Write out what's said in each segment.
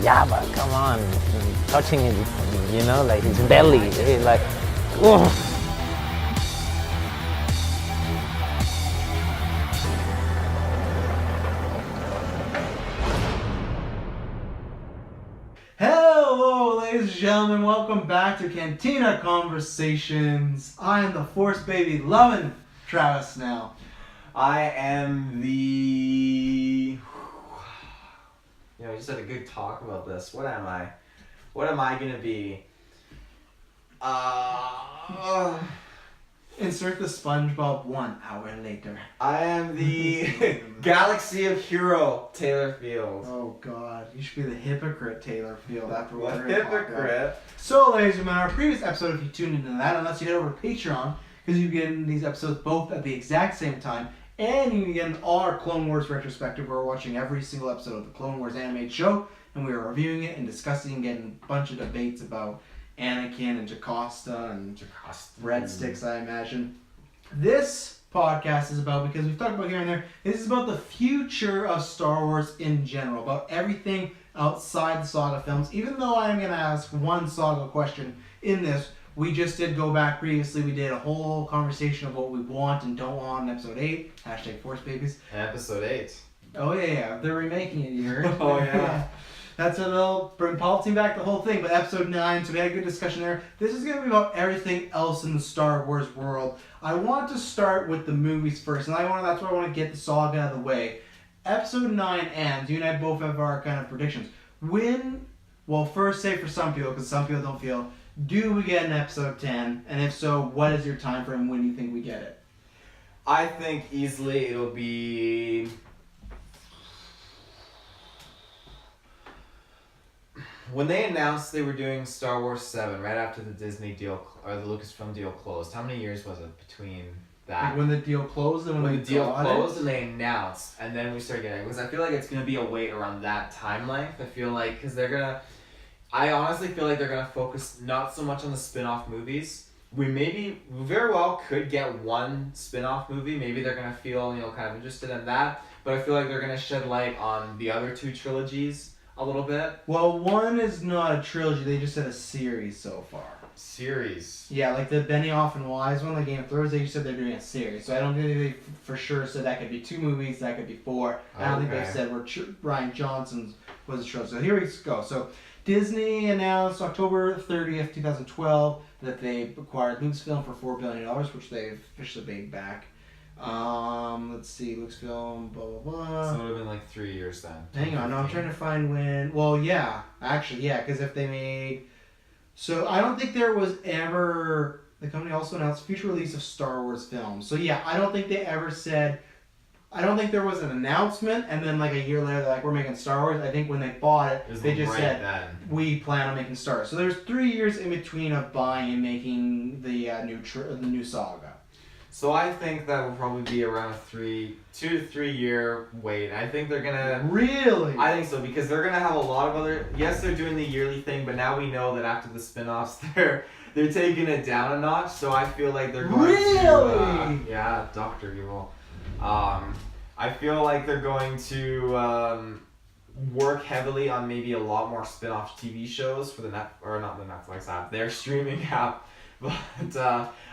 yeah, but come on, touching his, like his belly, like, ugh. Hello, ladies and gentlemen. Welcome back to Cantina Conversations. I am the Force Baby loving Travis now. I am the... we just had a good talk about this. What am I? What am I gonna be? Insert the SpongeBob 1 hour later. I am the Galaxy of Hero Taylor Field. Oh God, you should be the hypocrite Taylor Field after What what hypocrite? So, ladies and gentlemen, our previous episode, if you tuned into that, unless you head over to Patreon, because you get these episodes both at the exact same time, and you can get all our Clone Wars retrospective where we're watching every single episode of the Clone Wars animated show, and we are reviewing it and discussing and getting a bunch of debates about Anakin and Jocasta and breadsticks, I imagine. This podcast is about, because we've talked about here and there, this is about the future of Star Wars in general, about everything outside the saga films. Even though I'm going to ask one saga question in this, we just did go back previously. We did a whole conversation of what we want and don't want in episode 8. Hashtag Force Babies. Episode 8. Oh, yeah. They're remaking it, you heard? Oh, yeah. That's what they'll bring Palpatine back, the whole thing. But episode 9, so we had a good discussion there. This is going to be about everything else in the Star Wars world. I want to start with the movies first, and that's why I want to get the saga out of the way. Episode 9 ends. You and I both have our kind of predictions. First say for some people, because some people don't feel, do we get an episode 10? And if so, what is your time frame when you think we get it? I think easily it'll be... When they announced they were doing Star Wars 7 right after the Disney deal, or the Lucasfilm deal closed, how many years was it between that? Like when the deal closed and when the deal closed and they announced, and then we started getting it. Because I feel like it's going to be a wait around that time length. I feel like, because I honestly feel like they're going to focus not so much on the spin-off movies. We very well could get one spin-off movie. Maybe they're going to feel, kind of interested in that. But I feel like they're going to shed light on the other two trilogies a little bit. Well, one is not a trilogy. They just said a series so far. Series? Yeah, like the Benioff and Wise one, the Game of Thrones, they just said they're doing a series. So I don't think they for sure said that could be 2 movies, that could be 4. I don't think they said where Rian Johnsons was a trilogy. So here we go. So Disney announced October 30th, 2012 that they acquired Lucasfilm for $4 billion, which they've officially paid back. Let's see, Lucasfilm, blah, blah, blah. So it would have been like 3 years then. Hang on, no, I'm trying to find when. Well, yeah, actually, yeah, because if they made. So I don't think there was ever. The company also announced future release of Star Wars films. So yeah, I don't think they ever said. I don't think there was an announcement, and then like a year later, they're like, we're making Star Wars. I think when they bought it, they just said, we plan on making Star Wars. So there's 3 years in between of buying and making the new saga. So I think that will probably be around a 2 to 3 year wait. I think they're gonna... Really? I think so, because they're gonna have a lot of other... Yes, they're doing the yearly thing, but now we know that after the spin-offs, they're taking it down a notch, so I feel like they're going to... Yeah, Dr. Evil. I feel like they're going to work heavily on maybe a lot more spin-off TV shows for not the Netflix app, their streaming app. But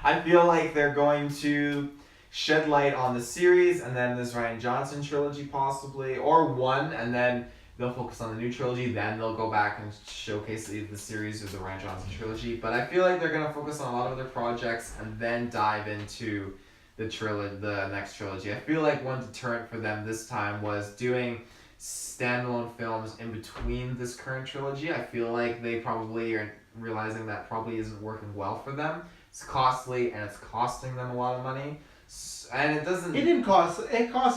I feel like they're going to shed light on the series, and then this Rian Johnson trilogy possibly, or one, and then they'll focus on the new trilogy, then they'll go back and showcase the series or the Rian Johnson trilogy. But I feel like they're going to focus on a lot of their projects and then dive into the next trilogy. I feel like one deterrent for them this time was doing standalone films in between this current trilogy. I feel like they probably are realizing that probably isn't working well for them. It's costly and it's costing them a lot of money. And it doesn't... It cost them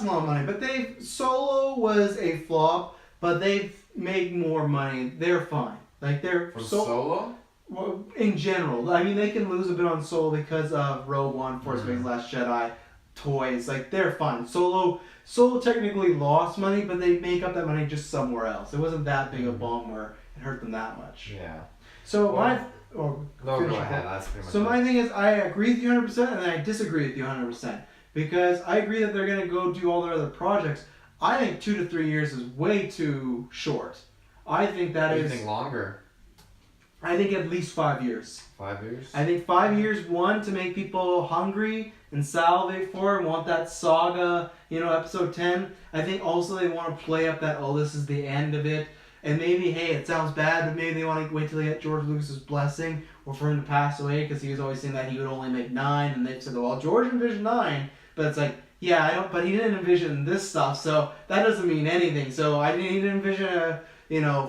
a lot of money, but Solo was a flop, but they've made more money. They're fine. Like they're... From Solo? Well, in general. I mean, they can lose a bit on Solo because of Rogue One, Force Awakens, Last Jedi, toys. Like, they're fine. Solo technically lost money, but they make up that money just somewhere else. It wasn't that big a bomb where it hurt them that much. Yeah. So go ahead. That's pretty much so my thing is, I agree with you 100%, and I disagree with you 100%. Because I agree that they're going to go do all their other projects. I think 2 to 3 years is way too short. I think that Or is. you think longer? I think at least 5 years. 5 years? I think 5 years, one, to make people hungry and salivate for it, want that saga, episode 10. I think also they want to play up that, this is the end of it. And maybe, hey, it sounds bad, but maybe they want to wait till they get George Lucas's blessing or for him to pass away, because he was always saying that he would only make 9, and they said, well, George envisioned 9, but it's like, yeah, but he didn't envision this stuff, so that doesn't mean anything. So he didn't envision a,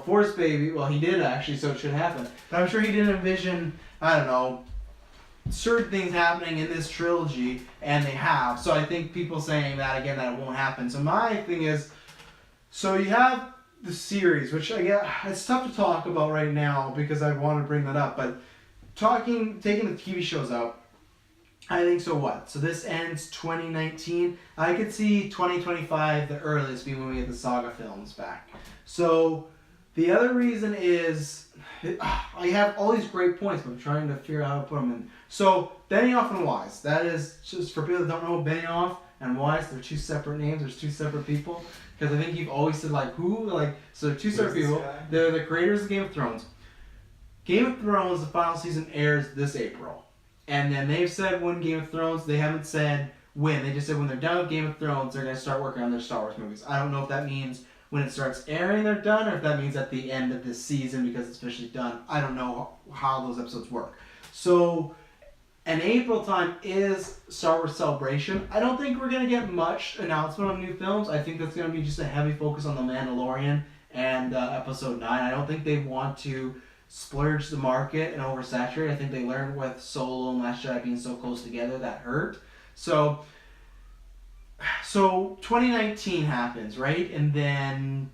Force baby. Well, he did actually, so it should happen. But I'm sure he didn't envision, I don't know, certain things happening in this trilogy, and they have. So I think people saying that again, that it won't happen. So my thing is, so you have the series, which I get, it's tough to talk about right now because I want to bring that up, but taking the TV shows out, I think so what? So this ends 2019. I could see 2025 the earliest being when we get the saga films back. So the other reason is, I have all these great points, but I'm trying to figure out how to put them in. So Benioff and Wise, that is, just for people that don't know, Benioff and Wise, they're two separate names. There's two separate people. Because I think you've always said who, so they're two separate people. They're the creators of Game of Thrones. Game of Thrones, the final season airs this April. And then they've said when Game of Thrones, they haven't said when. They just said when they're done with Game of Thrones, they're going to start working on their Star Wars movies. I don't know if that means when it starts airing they're done, or if that means at the end of this season because it's officially done. I don't know how those episodes work. So, an April time is Star Wars Celebration. I don't think we're going to get much announcement on new films. I think that's going to be just a heavy focus on The Mandalorian and Episode 9. I don't think they want to splurge the market and oversaturate. I think they learned with Solo and Last Jedi being so close together that hurt. So 2019 happens, right? And then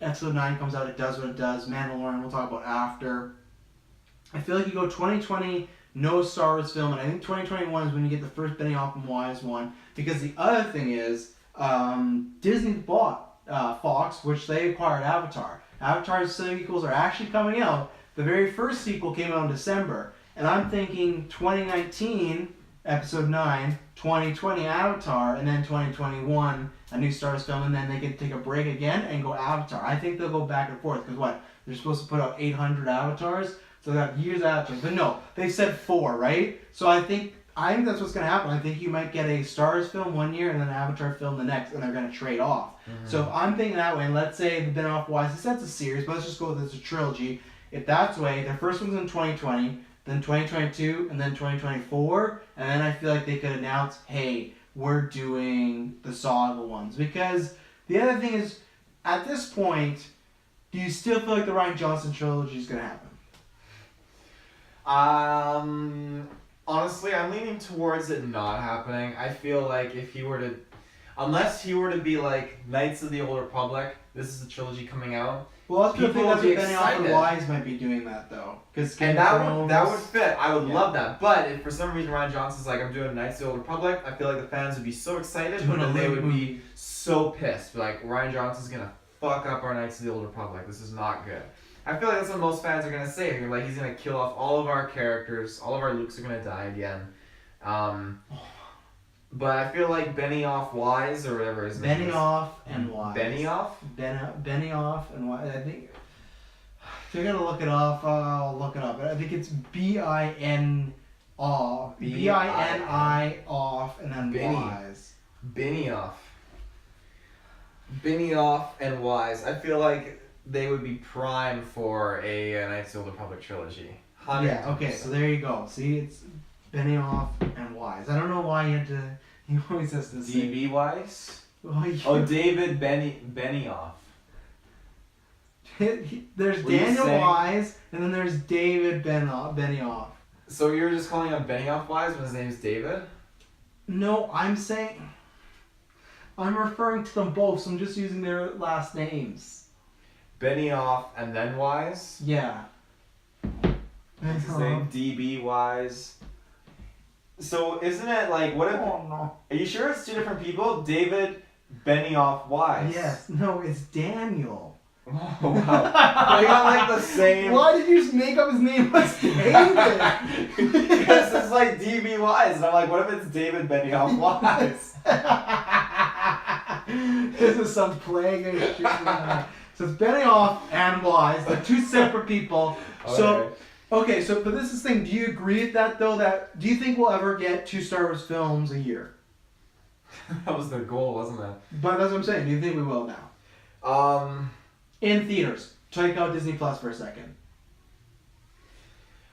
Episode 9 comes out, it does what it does. Mandalorian we'll talk about after. I feel like you go 2020, no Star Wars film, and I think 2021 is when you get the first Benioff and Wise one, because the other thing is Disney bought Fox, which they acquired Avatar. Avatar's sequels are actually coming out. The very first sequel came out in December, and I'm thinking 2019, Episode 9, 2020 Avatar, and then 2021 a new Star Wars film, and then they can take a break again and go Avatar. I think they'll go back and forth, because they're supposed to put out 800 Avatars, so they have years after. But no, they said 4, right? So I think that's what's going to happen. I think you might get a Star Wars film one year and then an Avatar film the next, and they're going to trade off. Mm-hmm. So I'm thinking that way, and let's say the Benioff Wise, that's a series, but let's just go with it as a trilogy. If that's the way, their first one's in 2020, then 2022, and then 2024, and then I feel like they could announce, hey, we're doing the saga ones. Because the other thing is, at this point, do you still feel like the Rian Johnsons Trilogy is going to happen? Honestly, I'm leaning towards it not happening. I feel like if he were to, unless he were to be like Knights of the Old Republic, this is the trilogy coming out. Well, that's people what would be Benioff and excited. Wise might be doing that though, and that would fit. I would love that. But if for some reason Rian Johnson's like, I'm doing Knights of the Old Republic, I feel like the fans would be so excited, but then they would be so pissed. Like, Rian Johnson's gonna fuck up our Knights of the Old Republic. This is not good. I feel like that's what most fans are gonna say. They're like, he's gonna kill off all of our characters. All of our Lukes are gonna die again. But I feel like Benioff Wise or whatever his name is. Benioff and Wise. Benioff? Benioff and Wise. I think. If you're gonna look it up, I'll look it up. I think it's B-I-N-I-O-F, and then Wise. Benioff and Wise. I feel like they would be prime for a Knights of the Old Republic trilogy. 100%. Yeah, okay, so there you go. See, it's Benioff and Wise. I don't know why he always has to say. D.B. Wise? Oh, David Benioff. There's Daniel Wise, and then there's David Benioff. So you're just calling him Benioff Wise when his name's David? No, I'm referring to them both, so I'm just using their last names. Benioff and then Wise? Yeah. What's his name? D.B. Wise. So isn't it like, what if... Oh, no. Are you sure it's two different people? David Benioff Wise. Yes. No, it's Daniel. Oh, wow. They got like the same... Why did you just make up his name as David? Because it's like D.B. Wise. And I'm like, what if it's David Benioff Wise? This is some plague of shit. So it's Benioff and Wise. They're two separate people. So, okay, so but this is the thing. Do you agree with that though? Do you think we'll ever get 2 Star Wars films a year? That was their goal, wasn't it? But that's what I'm saying. Do you think we will now? In theaters. Check out Disney Plus for a second.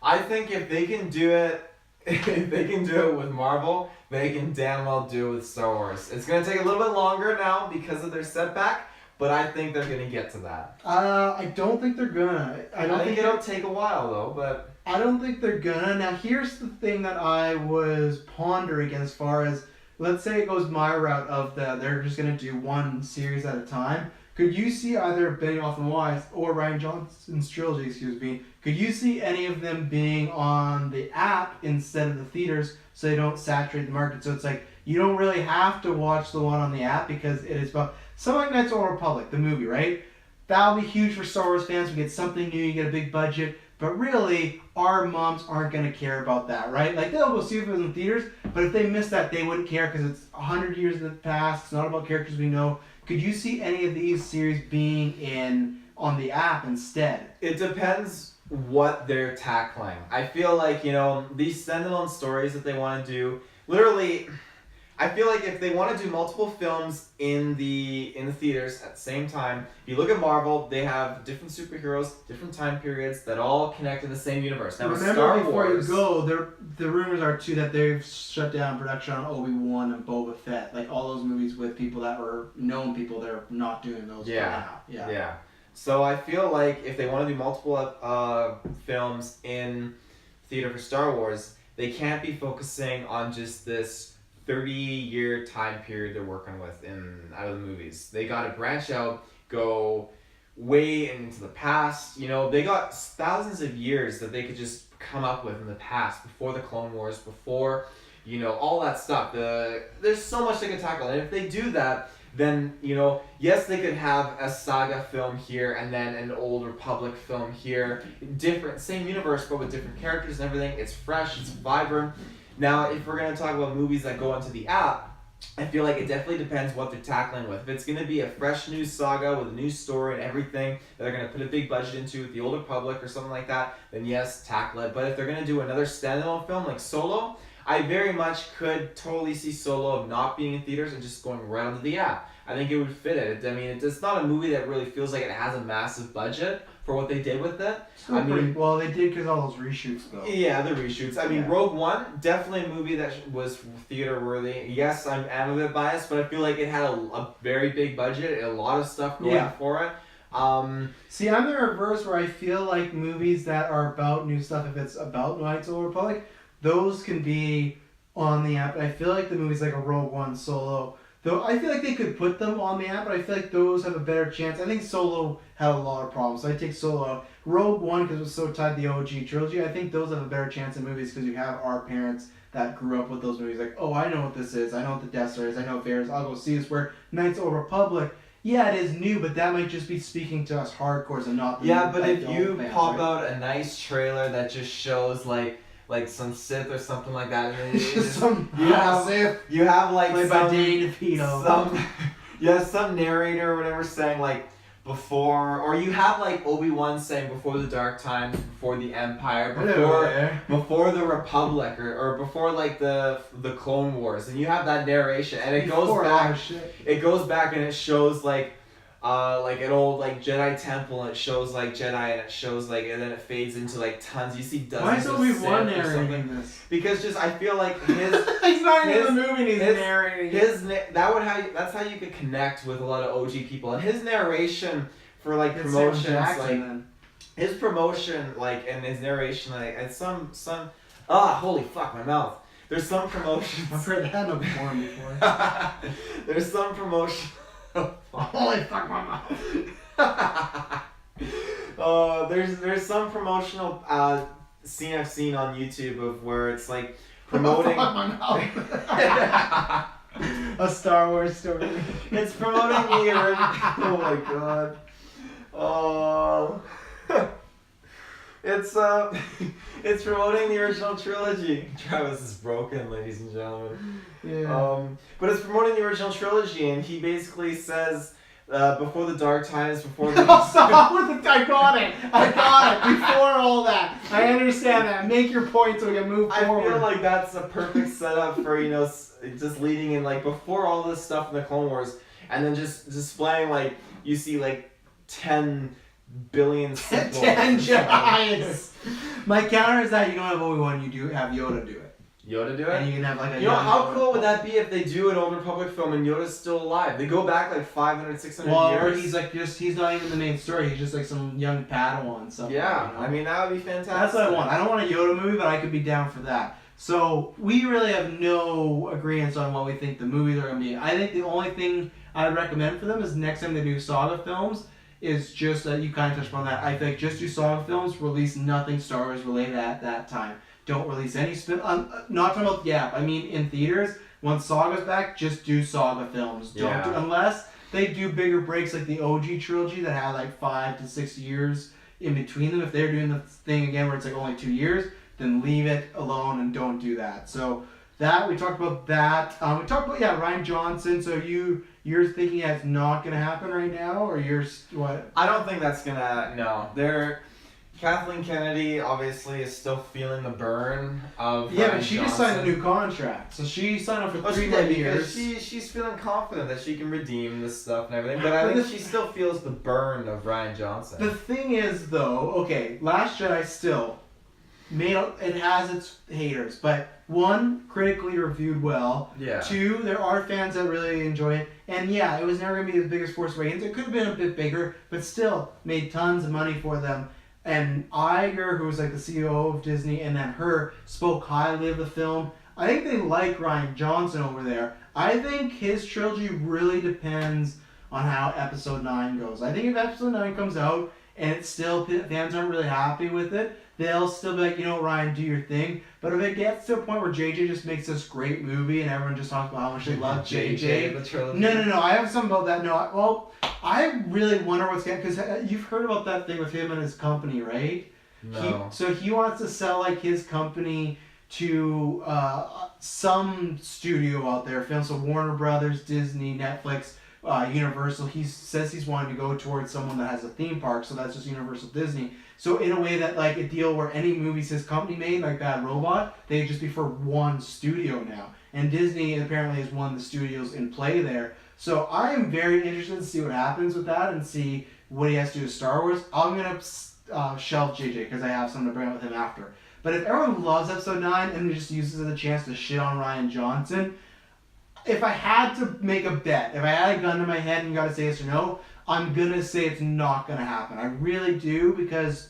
I think if they can do it, with Marvel, they can damn well do it with Star Wars. It's gonna take a little bit longer now because of their setback, but I think they're gonna get to that. I don't think they're gonna. I think it'll take a while though, but I don't think they're gonna. Now here's the thing that I was pondering as far as, let's say it goes my route of they're just gonna do one series at a time. Could you see either Benioff and Weiss or Rian Johnson's Trilogy, could you see any of them being on the app instead of the theaters so they don't saturate the market? So it's like, you don't really have to watch the one on the app because it is about something like Knights of the Old Republic, the movie, right? That'll be huge for Star Wars fans. We get something new, you get a big budget. But really, our moms aren't going to care about that, right? Like, they'll go see if it was in theaters, but if they miss that, they wouldn't care because it's 100 years in the past. It's not about characters we know. Could you see any of these series being on the app instead? it depends what they're tackling. I feel like, these standalone stories that they want to do, literally, I feel like if they want to do multiple films in the theaters at the same time, if you look at Marvel, they have different superheroes, different time periods that all connect in the same universe. Now, remember, Star before Wars, you go, the rumors are too that they've shut down production on Obi Wan and Boba Fett, like all those movies with people that were known people. They're not doing those. Yeah. For now. Yeah. So I feel like if they want to do multiple films in theater for Star Wars, they can't be focusing on just this 30-year time period they're working with out of the movies. They got to branch out, go way into the past. They got thousands of years that they could just come up with in the past, before the Clone Wars, before, all that stuff. There's so much they can tackle. And if they do that, then, yes, they could have a saga film here and then an Old Republic film here. Different, same universe, but with different characters and everything. It's fresh, it's vibrant. Now, if we're going to talk about movies that go onto the app, I feel like it definitely depends what they're tackling with. If it's going to be a fresh new saga with a new story and everything that they're going to put a big budget into with the Old Republic or something like that, then yes, tackle it. But if they're going to do another standalone film like Solo, I very much could totally see Solo not being in theaters and just going right onto the app. I think it would fit it. I mean, it's not a movie that really feels like it has a massive budget for what they did with it. Well, they did because all those reshoots, though. Yeah, the reshoots. I mean, Rogue One, definitely a movie that was theater worthy. Yes, I'm a bit biased, but I feel like it had a very big budget, a lot of stuff going for it. See, I'm the reverse, where I feel like movies that are about new stuff, if it's about Knights of the Old Republic, those can be on the app. And I feel like the movies like a Rogue One, Solo, though I feel like they could put them on the app, but I feel like those have a better chance. I think Solo had a lot of problems, so I take Solo out. Rogue One, because it was so tied to the OG trilogy, I think those have a better chance in movies because you have our parents that grew up with those movies. Like, oh, I know what this is. I know what the Death Star is. I know what Vader's. I'll go see this. Where Knights of the Old Republic, yeah, it is new, but that might just be speaking to us hardcores and not the but if you fans, pop right? out a nice trailer that just shows like some Sith or something like that, and you have like played by Danny DeVito. some narrator or whatever saying like before, or you have like Obi Wan saying before the Dark Times, before the Empire, before the Republic, or before like the Clone Wars, and you have that narration, and it goes back and it shows like an old like Jedi temple, and it shows like Jedi, and it shows like, and then it fades into like tons. You see dozens of Sith. Why is Obi Wan narrating this? Because just I feel like his he's not in the movie. And he's narrating. That's how you could connect with a lot of OG people, and his narration for like promotions, his promotion and his narration and some holy fuck my mouth. There's some promotions. I've heard that no before. There's some promotion. Holy fuck my mouth. There's some promotional scene I've seen on YouTube of where it's like promoting a Star Wars story. It's promoting the original. Oh my god. Oh. It's promoting the original trilogy. Travis is broken, ladies and gentlemen. Yeah. But it's promoting the original trilogy, and he basically says before the dark times, before the Stop with the, I got it. Before all that, I understand that. Make your point so we can move forward. I feel like that's a perfect setup for just leading in like before all this stuff in the Clone Wars, and then just displaying like you see like 10 billion 10 Jedi's. My counter is that you don't have Obi Wan, you do have Yoda do it. Yoda do it? And you can have like a how cool would that be if they do an Old Republic film and Yoda's still alive? They go back like 500, 600 years. Or he's not even the main story, he's just like some young Padawan stuff. Yeah, you know? I mean, that would be fantastic. That's what I want. I don't want a Yoda movie, but I could be down for that. So, we really have no agreement on what we think the movies are going to be. I think the only thing I'd recommend for them is next time they do saga films, is just, you kind of touched on that, I think just do saga films, release nothing Star Wars related at that time. Don't release any spin. Not talking about I mean in theaters. Once Saga's back, just do Saga films. Don't do, unless they do bigger breaks like the OG trilogy that had like 5 to 6 years in between them. If they're doing the thing again where it's like only 2 years, then leave it alone and don't do that. So that we talked about that. We talked about Rian Johnson. So you're thinking that's not gonna happen right now, or you're what? I don't think that's gonna. No, Kathleen Kennedy obviously is still feeling the burn of but she just signed a new contract, so she signed up for 3 more years. She's feeling confident that she can redeem this stuff and everything, but I think she still feels the burn of Rian Johnson. The thing is, though, Last Jedi still it has its haters, but 1, critically reviewed well. Yeah. 2, there are fans that really enjoy it, and it was never gonna be as big as Force Awakens. It could have been a bit bigger, but still made tons of money for them. And Iger, who was like the CEO of Disney, and then her spoke highly of the film. I think they like Rian Johnson over there. I think his trilogy really depends on how Episode 9 goes. I think if Episode 9 comes out and it's still fans aren't really happy with it, they'll still be like, Ryan, do your thing. But if it gets to a point where JJ just makes this great movie and everyone just talks about how much they love JJ. The trilogy. No. I have something about that. No, I really wonder what's going to, because you've heard about that thing with him and his company, right? No. He wants to sell like his company to some studio out there, film. So Warner Brothers, Disney, Netflix, Universal. He says he's wanting to go towards someone that has a theme park, so that's just Universal Disney. So in a way that like a deal where any movies his company made, like Bad Robot, they'd just be for one studio now. And Disney apparently is one of the studios in play there. So I am very interested to see what happens with that and see what he has to do with Star Wars. I'm going to shelve JJ because I have something to bring up with him after. But if everyone loves Episode 9 and just uses it as a chance to shit on Rian Johnson, if I had to make a bet, if I had a gun to my head and you got to say yes or no, I'm going to say it's not going to happen. I really do, because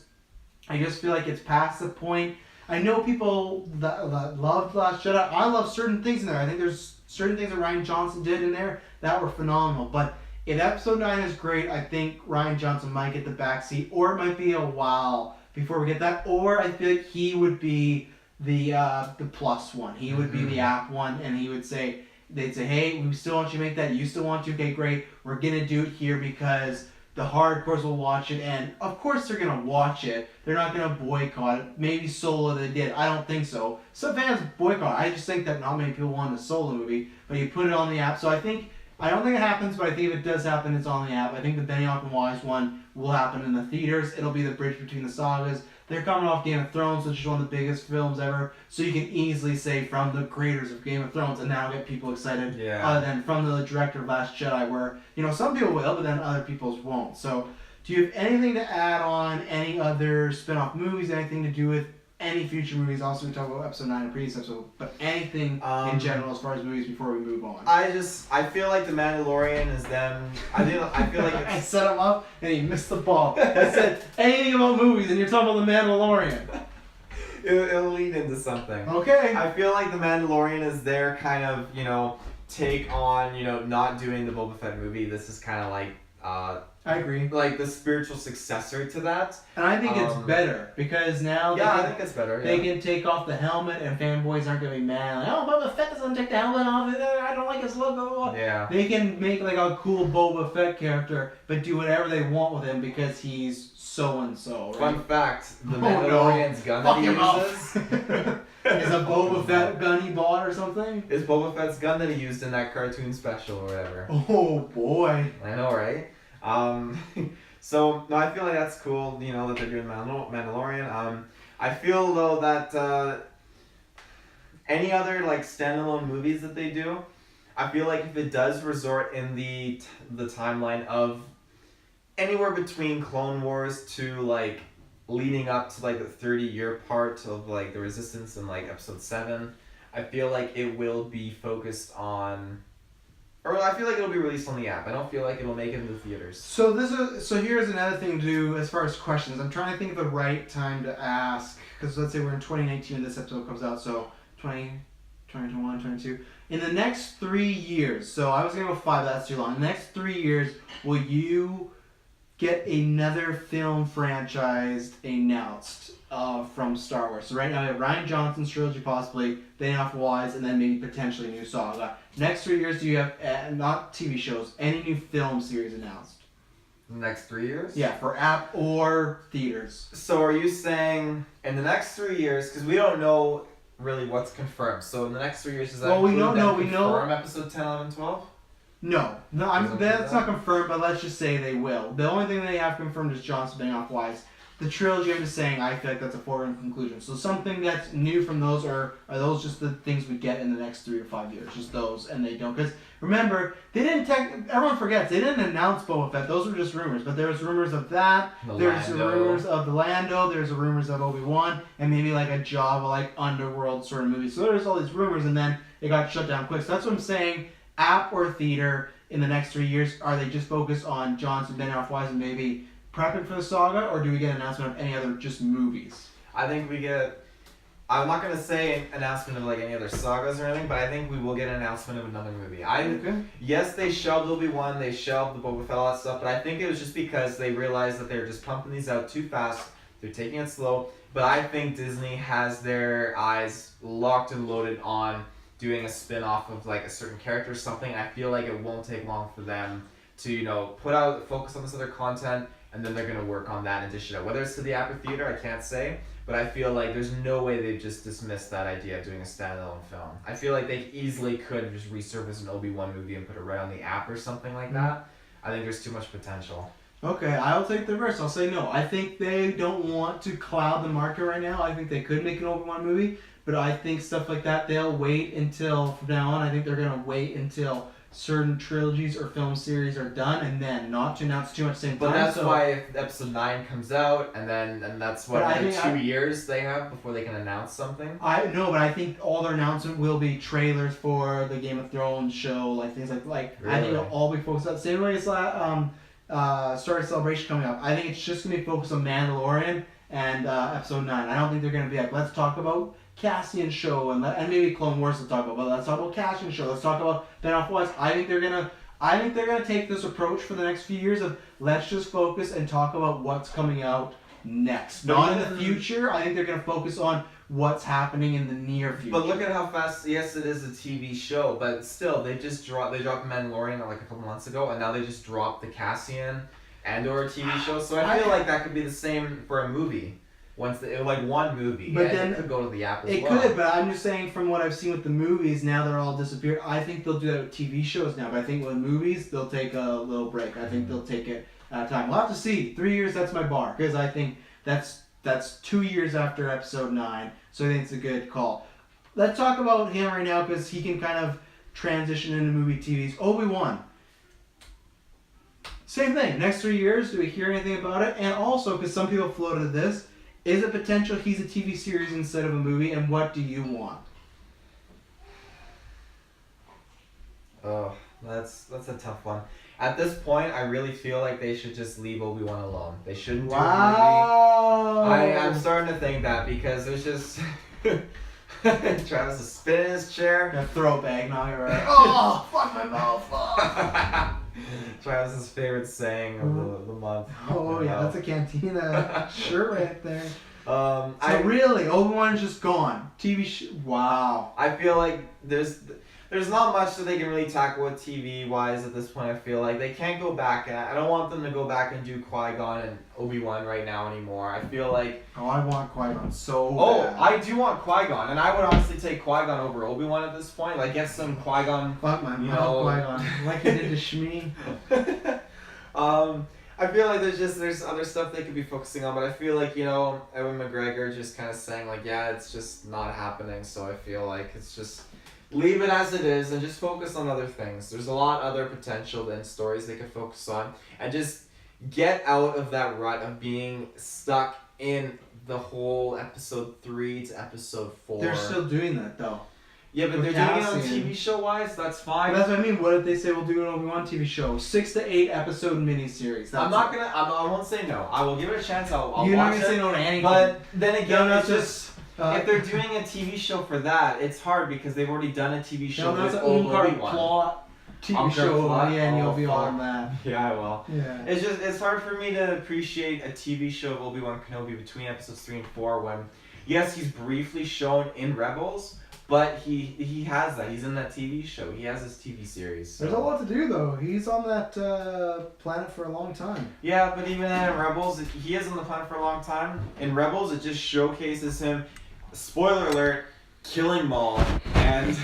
I just feel like it's past the point. I know people that loved Last Jedi. I love certain things in there. I think there's certain things that Rian Johnson did in there that were phenomenal. But if Episode 9 is great, I think Rian Johnson might get the backseat, or it might be a while before we get that. Or I feel like he would be the plus one. He would be the app one, and he would say, they'd say, hey, we still want you to make that. You still want to? Okay, great. We're going to do it here because the hardcores will watch it. And, of course, they're going to watch it. They're not going to boycott it. Maybe Solo they did. I don't think so. Some fans boycott. I just think that not many people want a Solo movie. But you put it on the app. So I don't think it happens, but I think if it does happen, it's on the app. I think the Benioff and Wise one will happen in the theaters. It'll be the bridge between the sagas. They're coming off Game of Thrones, which is one of the biggest films ever. So you can easily say from the creators of Game of Thrones, and now get people excited. Other than from the director of Last Jedi, where some people will, but then other people won't. So do you have anything to add on? Any other spin-off movies? Anything to do with any future movies? Also, we talked about Episode 9 and previous episode, but anything in general as far as movies before we move on. I feel like The Mandalorian is them. I feel like it's... I set him up and he missed the ball. I said anything about movies and you're talking about The Mandalorian. It'll lead into something. Okay. I feel like The Mandalorian is their kind of, take on, not doing the Boba Fett movie. This is kind of like... I agree. Like the spiritual successor to that. And I think it's better because now I think it's better. They can take off the helmet and fanboys aren't going to be mad. Like, oh, Boba Fett doesn't take the helmet off. I don't like his look. Blah, blah, blah. Yeah. They can make like a cool Boba Fett character but do whatever they want with him because he's so-and-so. Right? Fun fact, the Mandalorian's gun that he uses... is a Boba Fett gun he bought or something? It's Boba Fett's gun that he used in that cartoon special or whatever. Oh boy. I know, right? So no, I feel like that's cool. You know that they're doing Mandalorian. I feel though that any other like standalone movies that they do, I feel like if it does resort in the timeline of anywhere between Clone Wars to like leading up to like the 30-year part of like the Resistance in like Episode 7, I feel like it will be focused on, or I feel like it'll be released on the app. I don't feel like it'll make it into the theaters. So here's another thing to do as far as questions. I'm trying to think of the right time to ask, because let's say we're in 2019 and this episode comes out, so 2021, 22. In the next 3 years, so I was going to go 5, that's too long. In the next 3 years, will you get another film franchise announced from Star Wars? So right now we have Rian Johnsons Trilogy possibly, then Off Wise, and then maybe potentially a new saga. Next 3 years, do you have, not TV shows, any new film series announced? The next 3 years? Yeah, for app or theaters. So are you saying in the next 3 years, because we don't know really what's confirmed, so in the next 3 years, does that confirm episode 10, 11, 12? No, that's not confirmed, but let's just say they will. The only thing they have confirmed is Johnson being off Wise. The trilogy, I'm just saying, I feel like that's a foregone conclusion. So something that's new from those are those just the things we get in the next 3 to 5 years? Just those, and they don't. Because remember, they didn't everyone forgets, they didn't announce Boba Fett. Those were just rumors. But there was rumors of that. There's rumors of the Lando. There's rumors of Obi Wan, and maybe like a Java, like underworld sort of movie. So there's all these rumors, and then it got shut down quick. So that's what I'm saying. App or theater in the next 3 years, are they just focused on Johnson, Benioff, Wise, and maybe prepping for the saga, or do we get an announcement of any other just movies? I think we get, I'm not going to say an announcement of like any other sagas or anything, but I think we will get an announcement of another movie. Yes, they shelved Obi Wan, they shelved the Boba Fett, all that stuff, but I think it was just because they realized that they were just pumping these out too fast, they're taking it slow, but I think Disney has their eyes locked and loaded on doing a spin-off of like a certain character or something. I feel like it won't take long for them to, you know, focus on this other content, and then they're going to work on that and dish it out. Whether it's to the app or theater, I can't say, but I feel like there's no way they've just dismissed that idea of doing a standalone film. I feel like they easily could just resurface an Obi Wan movie and put it right on the app or something like that. I think there's too much potential. Okay, I'll take the reverse. I'll say no. I think they don't want to cloud the market right now. I think they could make an Obi Wan movie, but I think stuff like that, they'll wait until, from now on, I think they're going to wait until certain trilogies or film series are done, and then not to announce too much at the same time. But that's why if episode 9 comes out, and that's what, 2 years they have before they can announce something? I know, but I think all their announcement will be trailers for the Game of Thrones show, like things like really? I think it'll all be focused on the same way as Star Wars Celebration coming up. I think it's just going to be focused on Mandalorian and episode 9. I don't think they're going to be like, let's talk about Cassian show and maybe Clone Wars to talk about. But let's talk about Cassian show. Let's talk about Benioff West. I think they're gonna take this approach for the next few years of let's just focus and talk about what's coming out next. Not in the future. I think they're gonna focus on what's happening in the near future. But look at how fast. Yes, it is a TV show, but still, they dropped Mandalorian like a couple months ago, and now they just dropped the Cassian and/or a TV show. So I feel like that could be the same for a movie. One movie, but then it could go to the app as well. It could, but I'm just saying from what I've seen with the movies, now they're all disappeared. I think they'll do that with TV shows now, but I think with movies, they'll take a little break. I think they'll take it at a time. We'll have to see. 3 years, that's my bar, because I think that's 2 years after episode 9, so I think it's a good call. Let's talk about him right now, because he can kind of transition into movie TVs. Obi Wan. Same thing. Next 3 years, do we hear anything about it? And also, because some people floated this, is it potential he's a TV series instead of a movie, and what do you want? Oh, that's a tough one. At this point, I really feel like they should just leave Obi-Wan alone. They shouldn't do a movie. I'm starting to think that, because there's just Travis is spinning his chair. Gonna throw a bag now, you're right. Oh, fuck my mouth. Travis's favorite saying of the month. Oh yeah, that's a Cantina shirt right there. So really, Obi-Wan is just gone. Wow. I feel like there's not much that they can really tackle with TV wise at this point. I feel like they can't go back, and I don't want them to go back and do Qui-Gon and Obi Wan right now anymore. I feel like I want Qui-Gon so bad. I do want Qui-Gon, and I would honestly take Qui-Gon over Obi Wan at this point. Like get some Qui-Gon. Fuck my mouth, Qui-Gon. Like it did to Shmi. I feel like there's other stuff they could be focusing on, but I feel like, Ewan McGregor just kind of saying like, yeah, it's just not happening. So I feel like it's just leave it as it is and just focus on other things. There's a lot other potential and stories they could focus on, and just get out of that rut of being stuck in the whole episode 3 to episode 4. They're still doing that though. Yeah, but With they're doing it on Cassian. TV show wise. That's fine. But that's what I mean. What if they say we'll do an Obi-Wan TV show, 6 to 8 episode miniseries? I'm not gonna. I won't say no. I will give it a chance. I'll You're not watch gonna say it. no to anything. But then again, No, it's that's just if they're doing a TV show for that, it's hard because they've already done a TV show that's with an old Umkar Obi-Wan. plot TV Umkar show. plot? Yeah, and Oh, you'll be fuck. on that. Yeah, well. Yeah. It's hard for me to appreciate a TV show of Obi-Wan Kenobi between episodes 3 and 4 when, yes, he's briefly shown in Rebels, but he has that. He's in that TV show. He has his TV series. So. There's a lot to do though. He's on that planet for a long time. Yeah, but even then in Rebels, he is on the planet for a long time. In Rebels, it just showcases him, spoiler alert, killing Maul, and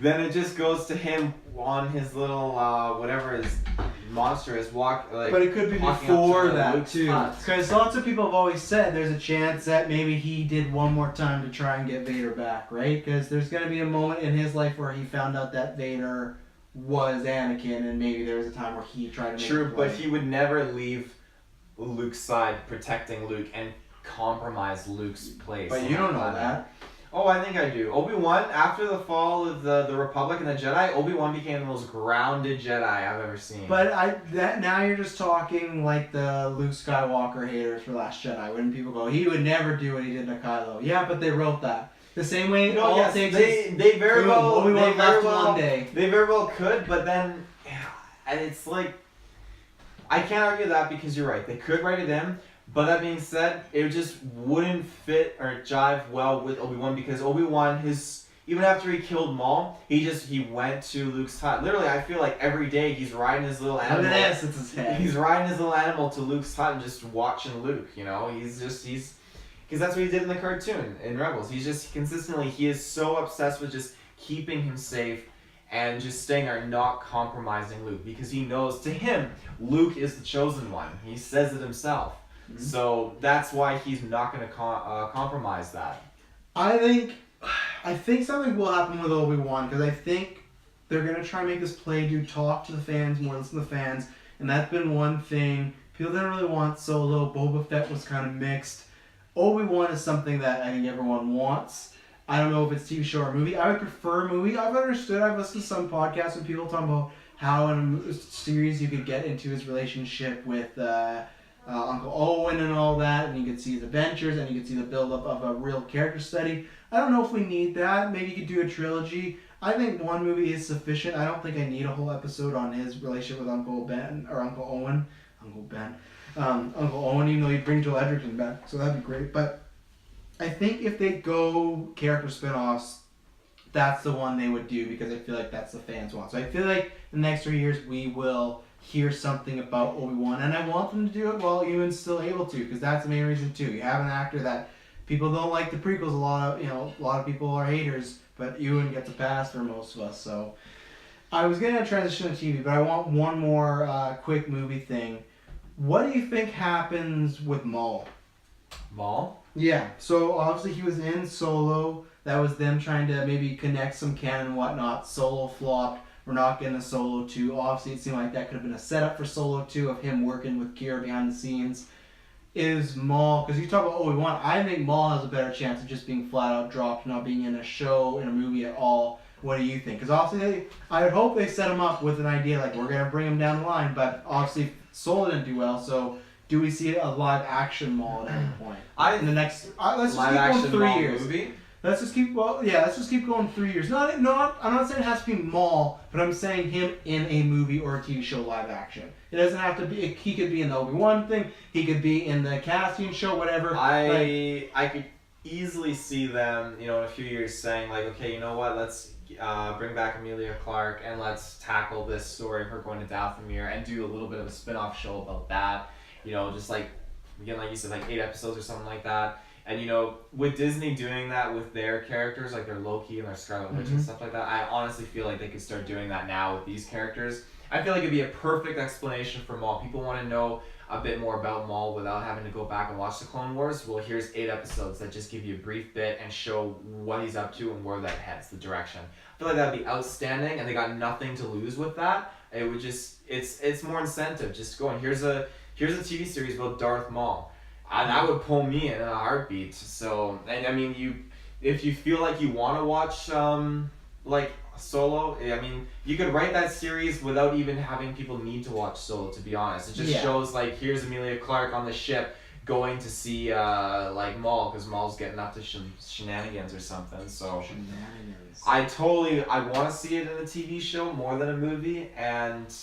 then it just goes to him on his little, whatever his monster is, But it could be walking up before to that Luke's too. hut. Because lots of people have always said there's a chance that maybe he did one more time to try and get Vader back, right? Because there's going to be a moment in his life where he found out that Vader was Anakin, and maybe there was a time where he tried to make True, a play. but he would never leave Luke's side, protecting Luke, and compromise Luke's place. But on you don't know planet. that. Oh, I think I do. Obi-Wan, after the fall of the Republic and the Jedi, Obi-Wan became the most grounded Jedi I've ever seen. But now you're just talking like the Luke Skywalker haters for Last Jedi. When people go, he would never do what he did to Kylo. Yeah, but they wrote that. The same way all yes, it takes is they very boom, well Obi-Wan they very left well one day. they very well could, but then and it's like I can't argue that because you're right. They could write it in, but that being said, it just wouldn't fit or jive well with Obi-Wan because Obi-Wan even after he killed Maul, he went to Luke's hut. Literally, I feel like every day he's riding his little animal. Look at this, it's his head. He's riding his little animal to Luke's hut and just watching Luke, he's because that's what he did in the cartoon in Rebels. He is so obsessed with just keeping him safe and just staying there, not compromising Luke, because he knows, to him, Luke is the chosen one. He says it himself. Mm-hmm. So that's why he's not going to compromise that. I think something will happen with Obi-Wan, because I think they're going to try and make this play do talk to the fans more, listen to the fans, and that's been one thing. People didn't really want Solo. Boba Fett was kind of mixed. Obi-Wan is something that I think everyone wants. I don't know if it's TV show or movie. I would prefer a movie. I've listened to some podcasts when people talk about how in a series you could get into his relationship with Uncle Owen and all that, and you could see his adventures, and you could see the build-up of a real character study. I don't know if we need that. Maybe you could do a trilogy. I think one movie is sufficient. I don't think I need a whole episode on his relationship with Uncle Ben, or Uncle Owen. Uncle Ben. Uncle Owen, even though he'd bring Joel Edgerton back, so that'd be great. But I think if they go character spin-offs, that's the one they would do, because I feel like that's the fans want. So I feel like in the next 3 years we will hear something about Obi-Wan, and I want them to do it while Ewan's still able to, because that's the main reason too. You have an actor that people don't like the prequels. A lot of people are haters, but Ewan gets a pass for most of us. So I was getting a transition to TV, but I want one more quick movie thing. What do you think happens with Maul? Maul? Yeah, so obviously he was in Solo. That was them trying to maybe connect some canon and whatnot. Solo flopped. We're not getting a Solo 2. Obviously, it seemed like that could have been a setup for Solo 2 of him working with Kira behind the scenes. Is Maul, because you talk about Obi-Wan, I think Maul has a better chance of just being flat out dropped, not being in a show, in a movie at all. What do you think? Because obviously, I would hope they set him up with an idea like we're going to bring him down the line, but obviously Solo didn't do well, so do we see a live action Maul at any point? In the next, let's just keep going 3 years. Movie? Let's just keep going 3 years. I'm not saying it has to be Maul, but I'm saying him in a movie or a TV show live action. It doesn't have to be. He could be in the Obi-Wan thing. He could be in the Cassian show, whatever. I could easily see them, in a few years saying like, okay, you know what? Let's bring back Emilia Clarke and let's tackle this story of her going to Dathomir and do a little bit of a spin-off show about that. You know, just like, again, like you said, like 8 episodes or something like that. And, you know, with Disney doing that with their characters, like their Loki and their Scarlet Witch and stuff like that, I honestly feel like they could start doing that now with these characters. I feel like it'd be a perfect explanation for Maul. People want to know a bit more about Maul without having to go back and watch the Clone Wars. Well, here's 8 episodes that just give you a brief bit and show what he's up to and where that heads, the direction. I feel like that'd be outstanding, and they got nothing to lose with that. It would just, it's more incentive. Just going, here's a TV series about Darth Maul. And that would pull me in a heartbeat. So, and I mean, if you feel like you want to watch, like, Solo, I mean, you could write that series without even having people need to watch Solo, to be honest. It just shows, like, here's Emilia Clarke on the ship going to see, like, Maul, because Maul's getting up to shenanigans or something, so... Shenanigans. I want to see it in a TV show more than a movie, and,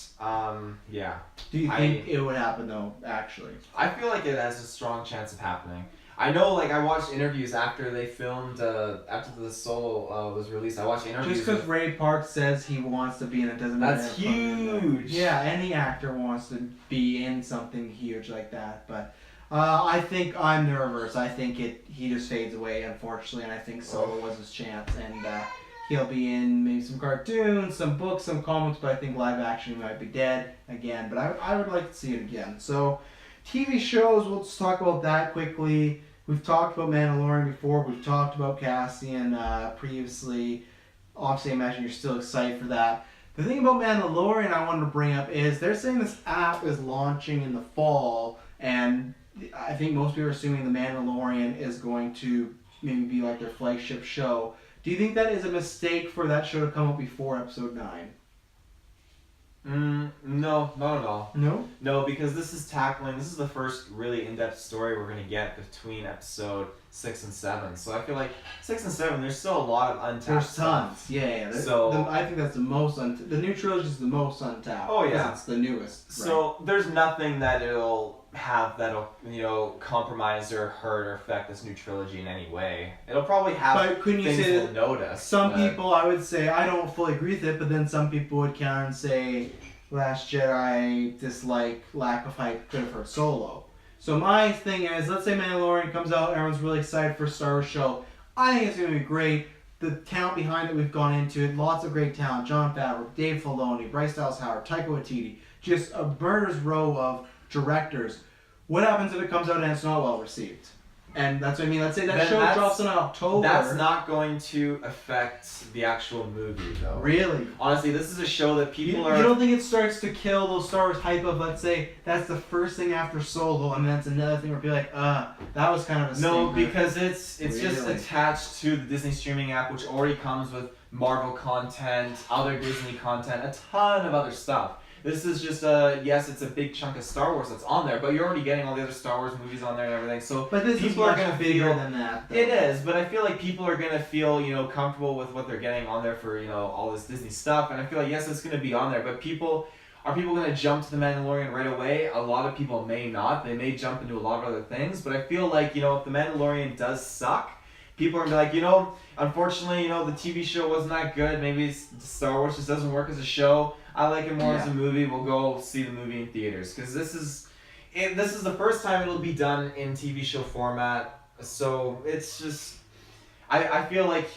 yeah. Do you think it would happen, though, actually? I feel like it has a strong chance of happening. I know, like, I watched interviews after they filmed, after the Solo was released. I watched interviews. Just because Ray Park says he wants to be in it doesn't mean that's huge. Yeah, any actor wants to be in something huge like that. But I think I'm the reverse. I think he just fades away, unfortunately, and I think Solo was his chance. And he'll be in maybe some cartoons, some books, some comics, but I think live action he might be dead again. But I would like to see it again. So, TV shows, we'll just talk about that quickly. We've talked about Mandalorian before. We've talked about Cassian previously. Obviously, I imagine you're still excited for that. The thing about Mandalorian I wanted to bring up is they're saying this app is launching in the fall, and I think most people are assuming The Mandalorian is going to maybe be like their flagship show. Do you think that is a mistake for that show to come up before Episode 9? No, not at all. No? No, because this is the first really in-depth story we're going to get between episode 6 and 7. So I feel like 6 and 7, there's still a lot of untapped There's tons. stuff. Yeah. So I think that's the most untapped. The new trilogy is the most untapped. Oh, yeah. It's the newest. So there's nothing that it'll have that'll, compromise or hurt or affect this new trilogy in any way. It'll probably have things we'll notice. Some people, I would say, I don't fully agree with it, but then some people would counter and say Last Jedi dislike, lack of hype, could have hurt Solo. So my thing is, let's say Mandalorian comes out, everyone's really excited for a Star Wars show. I think it's going to be great. The talent behind it, we've gone into it. Lots of great talent. Jon Favreau, Dave Filoni, Bryce Dallas Howard, Taika Waititi. Just a murderer's row of directors. What happens if it comes out and it's not well received? And that's what I mean. Let's say that show drops in October. That's not going to affect the actual movie, though. Really? Honestly, this is a show that people are... You don't think it starts to kill those Star Wars hype of, let's say, that's the first thing after Solo, and that's another thing where people are like, that was kind of a No, statement. because it's just attached to the Disney streaming app, which already comes with Marvel content, other Disney content, a ton of other stuff. This is just yes, it's a big chunk of Star Wars that's on there, but you're already getting all the other Star Wars movies on there and everything. So but this people is are going to bigger feel than that. Though. It is, but I feel like people are going to feel comfortable with what they're getting on there for all this Disney stuff, and I feel like yes, it's going to be on there, but are people going to jump to the Mandalorian right away? A lot of people may not. They may jump into a lot of other things, but I feel like if the Mandalorian does suck, people are going to be like, unfortunately, the TV show wasn't that good. Maybe Star Wars just doesn't work as a show. I like it more as a movie. We'll go see the movie in theaters because this is the first time it'll be done in TV show format. So it's just, I feel like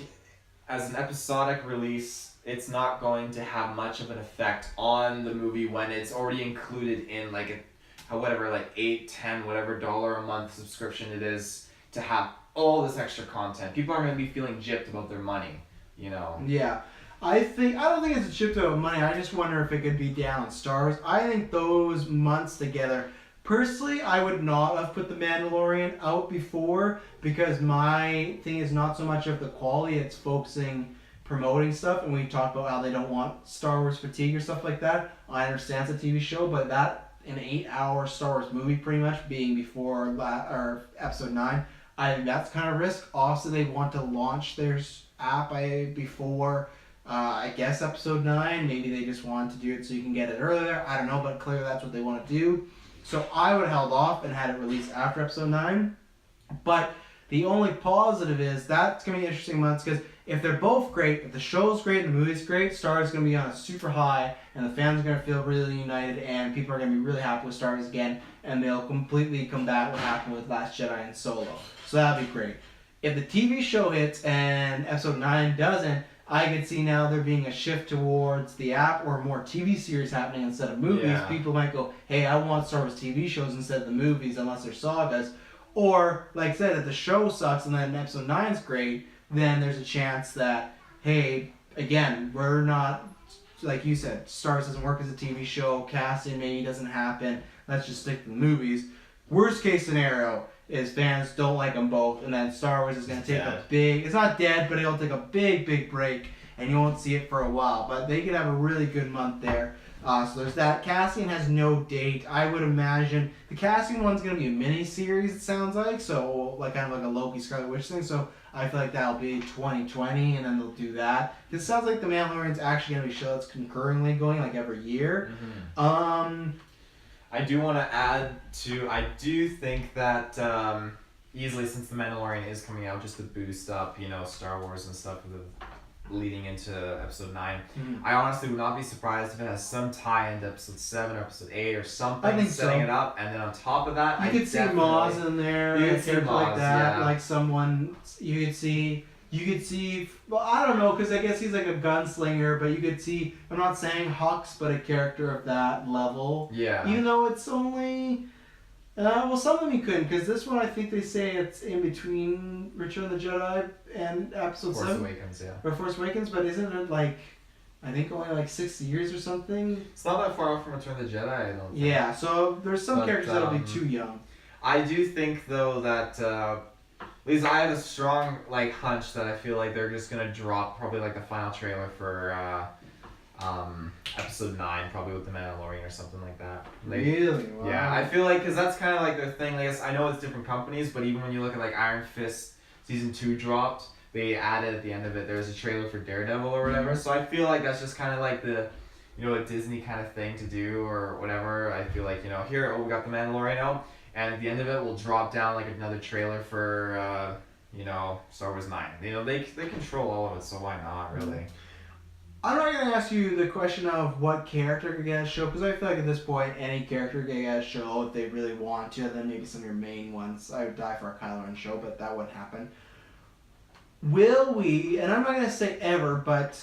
as an episodic release, it's not going to have much of an effect on the movie when it's already included in like $8, $10, whatever dollar a month subscription it is to have all this extra content. People aren't going to be feeling gypped about their money, Yeah. I don't think it's a chip to money. I just wonder if it could be down Star Wars. I think those months together. Personally, I would not have put The Mandalorian out before because my thing is not so much of the quality. It's focusing, promoting stuff, and we talked about how they don't want Star Wars fatigue or stuff like that. I understand it's a TV show, but that an 8-hour Star Wars movie pretty much being before or episode 9, I think that's kind of risk. Also, they want to launch their app before. I guess episode 9, maybe they just wanted to do it so you can get it earlier. I don't know, but clearly that's what they want to do. So I would have held off and had it released after episode 9. But the only positive is that's going to be interesting months because if they're both great, if the show's great and the movie's great, Star Wars is going to be on a super high, and the fans are going to feel really united, and people are going to be really happy with Star Wars again, and they'll completely combat what happened with Last Jedi and Solo. So that'd be great. If the TV show hits and Episode 9 doesn't, I could see now there being a shift towards the app or more TV series happening instead of movies. Yeah. People might go, hey, I want Star Wars TV shows instead of the movies unless they're sagas. Or, like I said, if the show sucks and then Episode 9's great, then there's a chance that, hey, again, we're not, like you said, Star Wars doesn't work as a TV show, casting maybe doesn't happen, let's just stick to the movies. Worst case scenario is fans don't like them both, and then Star Wars is going to take a big, it's not dead, but it'll take a big break, and you won't see it for a while. But they could have a really good month there. So there's that. Casting has no date. I would imagine the casting one's going to be a mini-series, it sounds like, so like kind of like a Loki Scarlet Witch thing, so I feel like that'll be 2020, and then they'll do that. It sounds like The Mandalorian's actually going to be a show that's concurrently going, like every year. I do want to add to, I do think that easily, since The Mandalorian is coming out just to boost up, Star Wars and stuff leading into Episode 9, I honestly would not be surprised if it has some tie into Episode 7 or Episode 8 or something setting it up, and then on top of that, you could see Maz in there, you could see Maz, like that, yeah. like someone, you could see, well, I don't know, because I guess he's like a gunslinger, but you could see, I'm not saying Hux, but a character of that level. Yeah. Even though it's only, well, some of them you couldn't, because this one I think they say it's in between Return of the Jedi and Episode 7. Force Awakens, yeah. Or Force Awakens, but isn't it like, I think only like 60 years or something? It's not that far off from Return of the Jedi, I don't think. Yeah, so there's some characters that'll be too young. I do think, though, that... at least I have a strong hunch that I feel like they're just gonna drop probably the final trailer for Episode 9, probably with The Mandalorian or something like that. Really? Wow. Yeah, I feel like, because that's kind of their thing. I know it's different companies, but even when you look at Iron Fist Season 2 dropped, they added at the end of it, there's a trailer for Daredevil or whatever. So I feel like that's just kind of the, a Disney kind of thing to do or whatever. I feel like, here, we got The Mandalorian out. And at the end of it, we'll drop down another trailer for, Star Wars 9. They control all of it, so why not, really? I'm not going to ask you the question of what character could get a show, because I feel like at this point, any character could get a show if they really want to, and then maybe some of your main ones. I would die for a Kylo Ren show, but that wouldn't happen. Will we, and I'm not going to say ever, but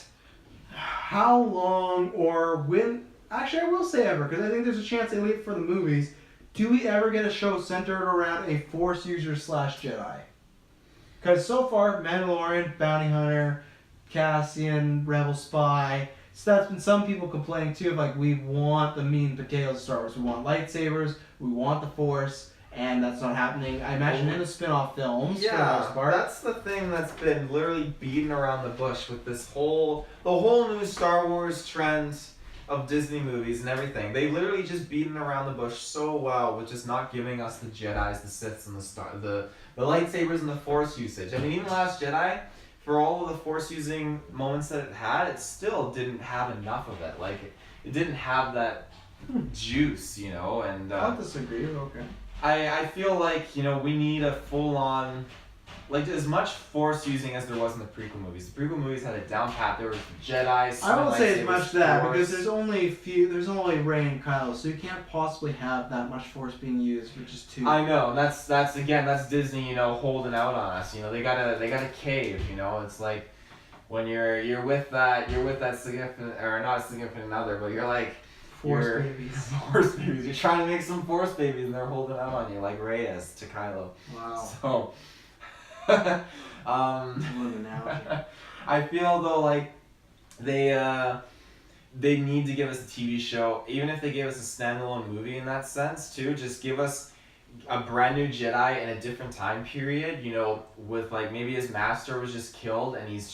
how long or when, actually I will say ever, because I think there's a chance they leave it for the movies. Do we ever get a show centered around a Force user / Jedi? Because so far, Mandalorian, Bounty Hunter, Cassian, Rebel Spy, so that's been some people complaining too of we want the meat and potatoes of Star Wars. We want lightsabers, we want the Force, and that's not happening. I imagine in the spin-off films for the most part. That's the thing that's been literally beaten around the bush with the whole new Star Wars trend of Disney movies and everything. They literally just beaten around the bush so well with just not giving us the Jedis, the Siths, and the lightsabers and the Force usage. I mean, even Last Jedi, for all of the Force using moments that it had, it still didn't have enough of it. It didn't have that juice, and... I'll disagree, okay. I feel like, we need a full-on... as much Force using as there was in the prequel movies. The prequel movies had it down pat. There were Jedi. I won't say as much that Force. because there's only Rey and Kylo, so you can't possibly have that much Force being used, which is too. I know that's Disney, holding out on us. They gotta cave. It's like when you're with that significant or not a significant other, but you're Force babies. Force babies. You're trying to make some Force babies, and they're holding out on you like Rey is to Kylo. Wow. So. What an analogy. I feel though they need to give us a TV show, even if they give us a standalone movie in that sense too. Just give us a brand new Jedi in a different time period. With maybe his master was just killed and he's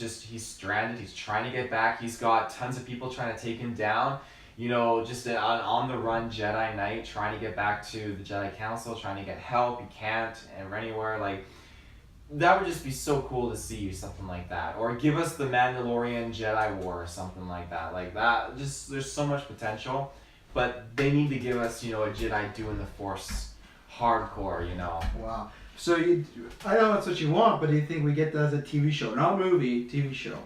stranded. He's trying to get back. He's got tons of people trying to take him down. Just an on-the-run Jedi Knight trying to get back to the Jedi Council, trying to get help. He can't or anywhere that would just be so cool to see something like that. Or give us the Mandalorian Jedi War or something like that. That, just, there's so much potential. But they need to give us, a Jedi doing the Force hardcore, Wow. So I know that's what you want, but do you think we get that as a TV show, not movie, TV show?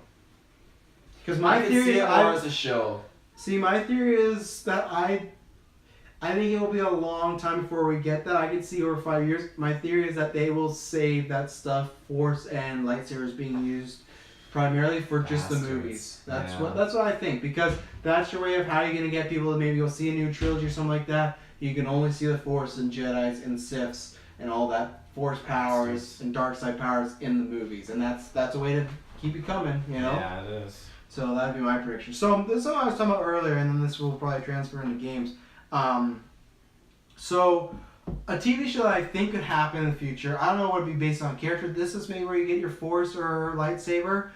Because my I theory see is it more as a show. See, my theory is that I think it will be a long time before we get that. I could see over 5 years. My theory is that they will save that stuff, Force and lightsabers being used primarily for just the movies. That's what I think, because that's your way of how you're gonna get people to maybe go see a new trilogy or something like that. You can only see the Force and Jedi's and Siths and all that Force powers and dark side powers in the movies, and that's a way to keep it coming, you know. Yeah, it is. So that'd be my prediction. So this is what I was talking about earlier, and then this will probably transfer into games. So a TV show that I think could happen in the future, I don't know what it'd be based on character. This is maybe where you get your Force or lightsaber.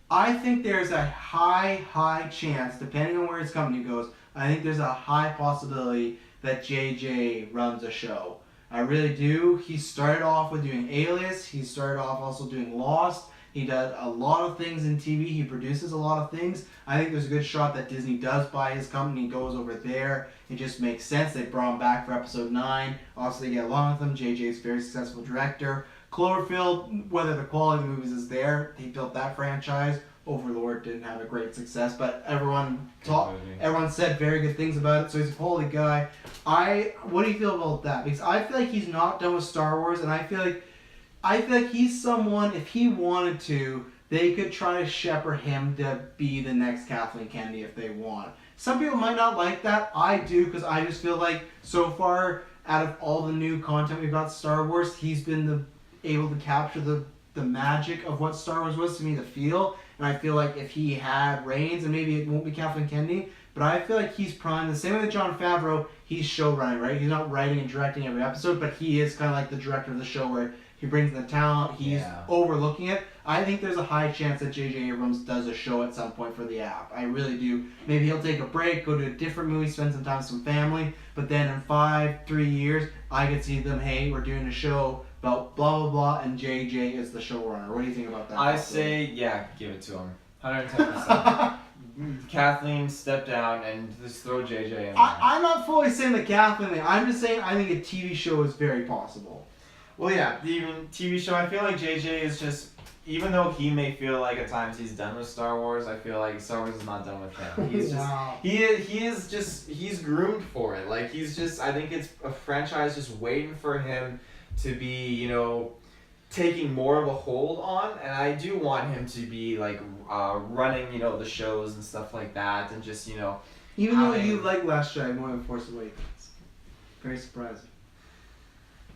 I think there's a high chance, depending on where his company goes, I think there's a high possibility that JJ runs a show. I really do. He started off with doing Alias. He started off also doing Lost. He does a lot of things in TV. He produces a lot of things. I think there's a good shot that Disney does buy his company and goes over there. It just makes sense. They brought him back for episode 9. Also, they get along with him. JJ's a very successful director. Cloverfield, whether the quality of the movies is there, he built that franchise. Overlord didn't have a great success, but everyone said very good things about it, so he's a quality guy. What do you feel about that? Because I feel like he's not done with Star Wars, and I feel like he's someone, if he wanted to, they could try to shepherd him to be the next Kathleen Kennedy if they want. Some people might not like that. I do, because I just feel like so far, out of all the new content we've got Star Wars, he's been able to capture the magic of what Star Wars was to me to feel. And I feel like if he had reins, and maybe it won't be Kathleen Kennedy, but I feel like he's primed. The same way with Jon Favreau, he's showrunning, right? He's not writing and directing every episode, but he is kind of like the director of the show where he brings in the talent, he's overlooking it. I think there's a high chance that J.J. Abrams does a show at some point for the app. I really do. Maybe he'll take a break, go to a different movie, spend some time with some family, but then in 3 years, I could see them, hey, we're doing a show about blah, blah, blah, and JJ is the showrunner. What do you think about that? I say, give it to him. 110%. Kathleen, step down and just throw JJ in there. I'm not fully saying the Kathleen thing. I'm just saying I think a TV show is very possible. Well, yeah, even TV show, I feel like JJ is just, even though he may feel like at times he's done with Star Wars, I feel like Star Wars is not done with him. He's just, he's groomed for it. Like, he's just, I think it's a franchise just waiting for him to be, you know, taking more of a hold on, and I do want him to be like running, you know, the shows and stuff like that, and just, you know, even though you like Last Jedi more than Force Awakens, very surprising.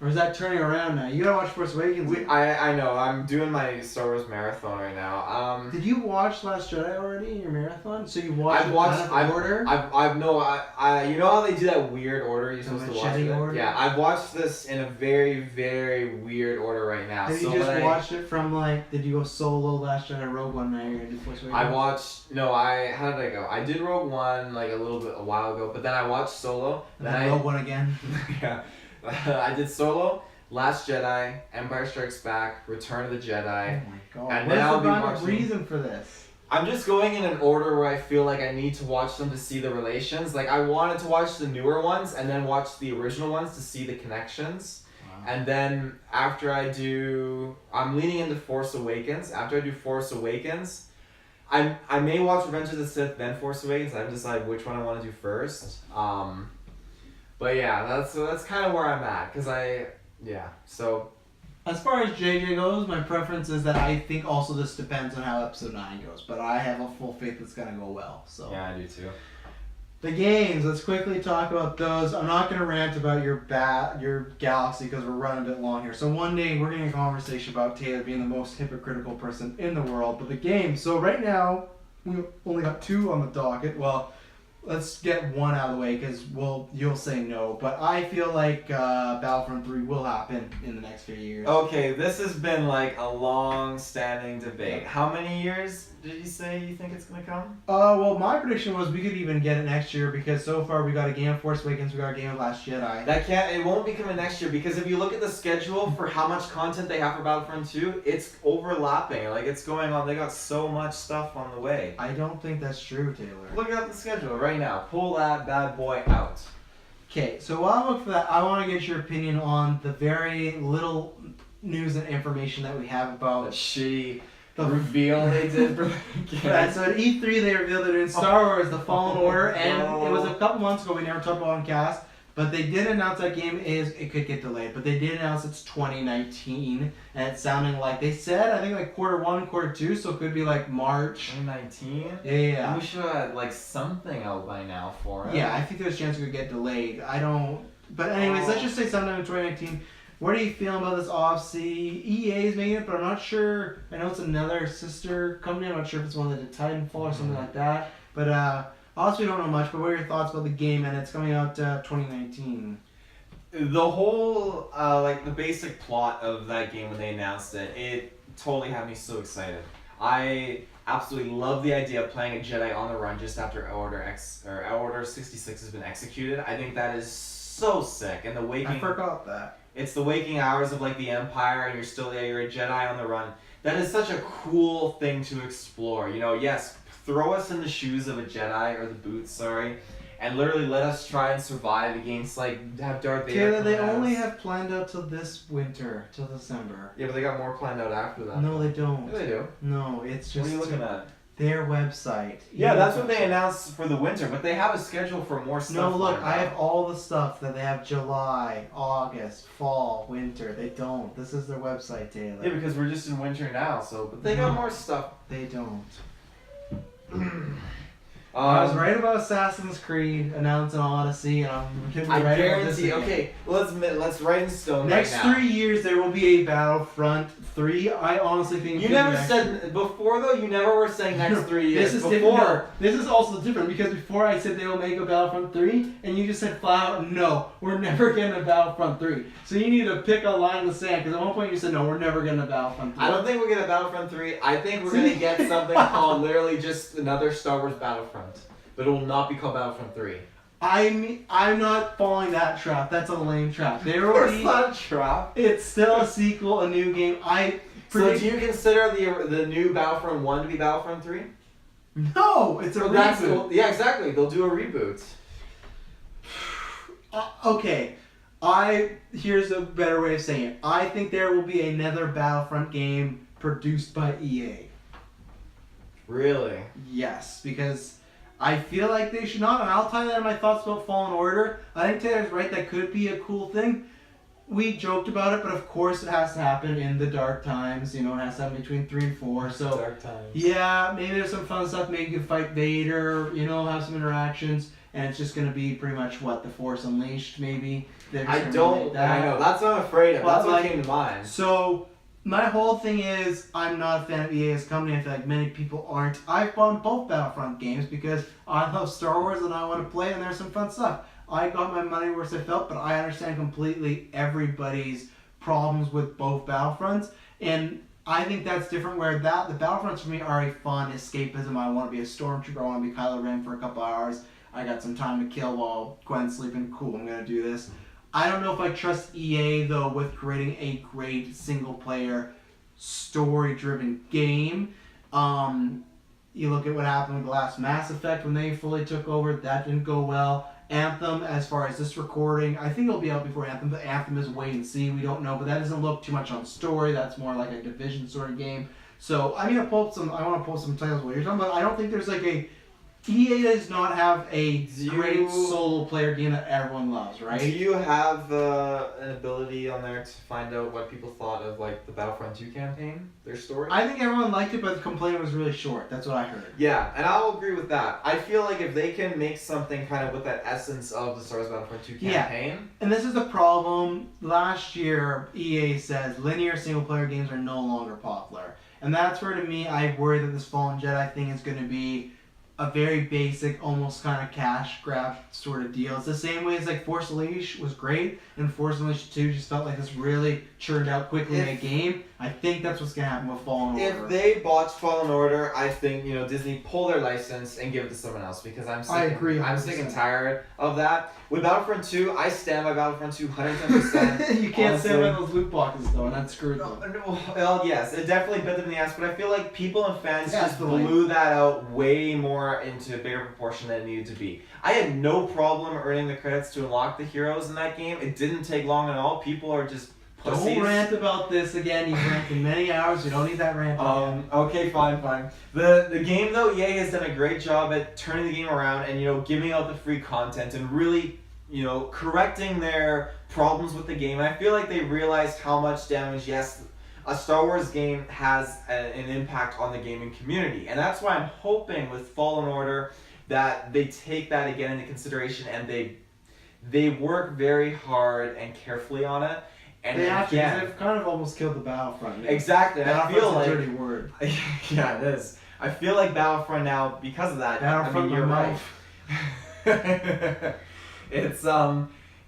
Or is that turning around now? You gotta watch Force Awakens. I know. I'm doing my Star Wars marathon right now. Did you watch Last Jedi already in your marathon? So you watched it out of order? You know how they do that weird order you're supposed to watch it? Order? Yeah, I've watched this in a very, very weird order right now. Did you just watch it from did you go solo Last Jedi, Rogue One, now you're gonna do Force Awakens? How did I go? I did Rogue One a while ago, but then I watched Solo. Then Rogue One again? Yeah. I did Solo, Last Jedi, Empire Strikes Back, Return of the Jedi. Oh my god. And what then is the rhyme reason for this? I'm just going in an order where I feel like I need to watch them to see the relations. Like, I wanted to watch the newer ones and then watch the original ones to see the connections. Wow. And then I'm leaning into Force Awakens. After I do Force Awakens, I may watch Revenge of the Sith, then Force Awakens. I haven't decided which one I want to do first. But yeah, that's kind of where I'm at, so. As far as JJ goes, my preference is that I think also this depends on how episode 9 goes, but I have a full faith it's gonna go well, so. Yeah, I do too. The games, let's quickly talk about those. I'm not gonna rant about your Galaxy because we're running a bit long here. So one day we're getting a conversation about Taylor being the most hypocritical person in the world, but the games, so right now, we only got 2 on the docket. Well, let's get 1 out of the way because you'll say no, but I feel like Battlefront 3 will happen in the next few years. Okay, this has been like a long-standing debate. How many years did you say you think it's gonna come? Well, my prediction was we could even get it next year because so far we got a game of Force Awakens, we got a game of Last Jedi. It won't be coming next year because if you look at the schedule for how much content they have for Battlefront 2, it's overlapping. Like, it's going on. They got so much stuff on the way. I don't think that's true, Taylor. Look at the schedule right now. Pull that bad boy out. Okay, so while I look for that, I want to get your opinion on the very little news and information that we have about That shitty reveal they did for the game. Yeah, so at E3 they revealed they're doing Star Wars The Fallen Order, and it was a couple months ago, we never talked about on cast, but they did announce that game it could get delayed, but they did announce it's 2019, and it's sounding like, they said, I think like Q1, Q2, so it could be like March. 2019? Yeah. We should have had like something out by now for it. Yeah, I think there's a chance it could get delayed. But anyways, let's just say sometime in 2019. What are you feeling about this OFC? EA is making it, but I'm not sure. I know it's another sister company. I'm not sure if it's one that did Titanfall or something like that. But honestly, we don't know much. But what are your thoughts about the game? And it's coming out 2019. The whole, like the basic plot of that game when they announced it, it totally had me so excited. I absolutely love the idea of playing a Jedi on the run just after Order 66 has been executed. I think that is so sick. And the waking. I forgot that. It's the waking hours of like the Empire, and you're a Jedi on the run. That is such a cool thing to explore. You know, yes, throw us in the shoes of a Jedi, or the boots, sorry, and literally let us try and survive against have Darth Vader. Taylor, they only have planned out till this winter, till December. Yeah, but they got more planned out after that. No, they don't. Yeah, they do. No, it's just. What are you looking at? Their website. Yeah, that's what they announced for the winter, but they have a schedule for more stuff. No, look, lined I up. have all the stuff that they have July, August, fall, winter. They don't. This is their website, Taylor. Yeah, because we're just in winter now, so but they got more stuff. They don't. I was right about Assassin's Creed announcing Odyssey, and I'm gonna be I right about this guarantee. again. Okay, let's write in stone Next right now. 3 years there will be a Battlefront 3. I honestly think You never said before though. You never were saying next 3 years. This is before. different. No, this is also different because before I said they will make a Battlefront 3, and you just said flat out, no, we're never getting a Battlefront 3. So you need to pick a line in the sand because at one point you said, no, we're never getting a Battlefront 3. I don't think we're gonna Battlefront 3. I think we're gonna get something called literally just another Star Wars Battlefront, but it will not be called Battlefront 3. I'm not falling that trap. That's a lame trap. There will It's be. not a trap. It's still a sequel, a new game. So do you consider the new Battlefront 1 to be Battlefront 3? No, it's a reboot. Yeah, exactly. They'll do a reboot. Okay, here's a better way of saying it. I think there will be another Battlefront game produced by EA. Really? Yes, because I feel like they should not, and I'll tell you that in my thoughts about Fallen Order. I think Taylor's right, that could be a cool thing. We joked about it, but of course it has to happen in the dark times. You know, it has to happen between 3 and 4. So Dark times. yeah, maybe there's some fun stuff. Maybe you can fight Vader. You know, have some interactions, and it's just gonna be pretty much what, the Force Unleashed, maybe. They're just I gonna don't. remake that. I know. That's what I'm afraid of. Well, That's what like- came to mind. So my whole thing is, I'm not a fan of EA as a company. I feel like many people aren't. I've bought both Battlefront games because I love Star Wars and I want to play, and there's some fun stuff. I got my money worth, I felt, but I understand completely everybody's problems with both Battlefronts, and I think that's different. Where the Battlefronts for me are a fun escapism. I want to be a stormtrooper. I want to be Kylo Ren for a couple hours. I got some time to kill while Gwen's sleeping. Cool, I'm gonna do this. I don't know if I trust EA though with creating a great single player story driven game. You look at what happened with the last Mass Effect when they fully took over, that didn't go well. Anthem, as far as this recording, I think it'll be out before Anthem, but Anthem is wait and see, we don't know, but that doesn't look too much on story, that's more like a Division sort of game. So I'm gonna pull up I want to pull some titles while you're talking about. I don't think there's like EA does not have a great solo player game that everyone loves, right? Do you have an ability on there to find out what people thought of like the Battlefront 2 campaign, their story? I think everyone liked it, but the complaint was really short. That's what I heard. Yeah, and I'll agree with that. I feel like if they can make something kind of with that essence of the Star Wars Battlefront 2 campaign. And this is the problem. Last year, EA says linear single player games are no longer popular. And that's where, to me, I worry that this Fallen Jedi thing is going to be a very basic, almost kind of cash grab sort of deal. It's the same way as like Force Unleashed was great, and Force Unleashed 2 just felt like this really churned out quickly in a game. I think that's what's gonna happen with Fallen Order. If they botch Fallen Order, I think Disney pull their license and give it to someone else because I'm sick. I agree. I'm sick and tired of that. With Battlefront 2, I stand by Battlefront 2 110%. You can't stand by those loot boxes though, and that screwed them. Well, yes, it definitely bit them in the ass, but I feel like people and fans just Definitely. blew that out way more into a bigger proportion than it needed to be. I had no problem earning the credits to unlock the heroes in that game. It didn't take long at all. People are just pussies. Don't rant about this again. You've ranted many hours. You don't need that rant again. Okay, fine. The game though, EA has done a great job at turning the game around and giving out the free content and really correcting their problems with the game. I feel like they realized how much damage, yes, a Star Wars game has an impact on the gaming community, and that's why I'm hoping with Fallen Order that they take that again into consideration and they work very hard and carefully on it. And they have to, 'cause again, they've kind of almost killed the Battlefront. Exactly. And I feel like a dirty word. yeah, it is. I feel like Battlefront now because of that. Battlefront, you're right. It's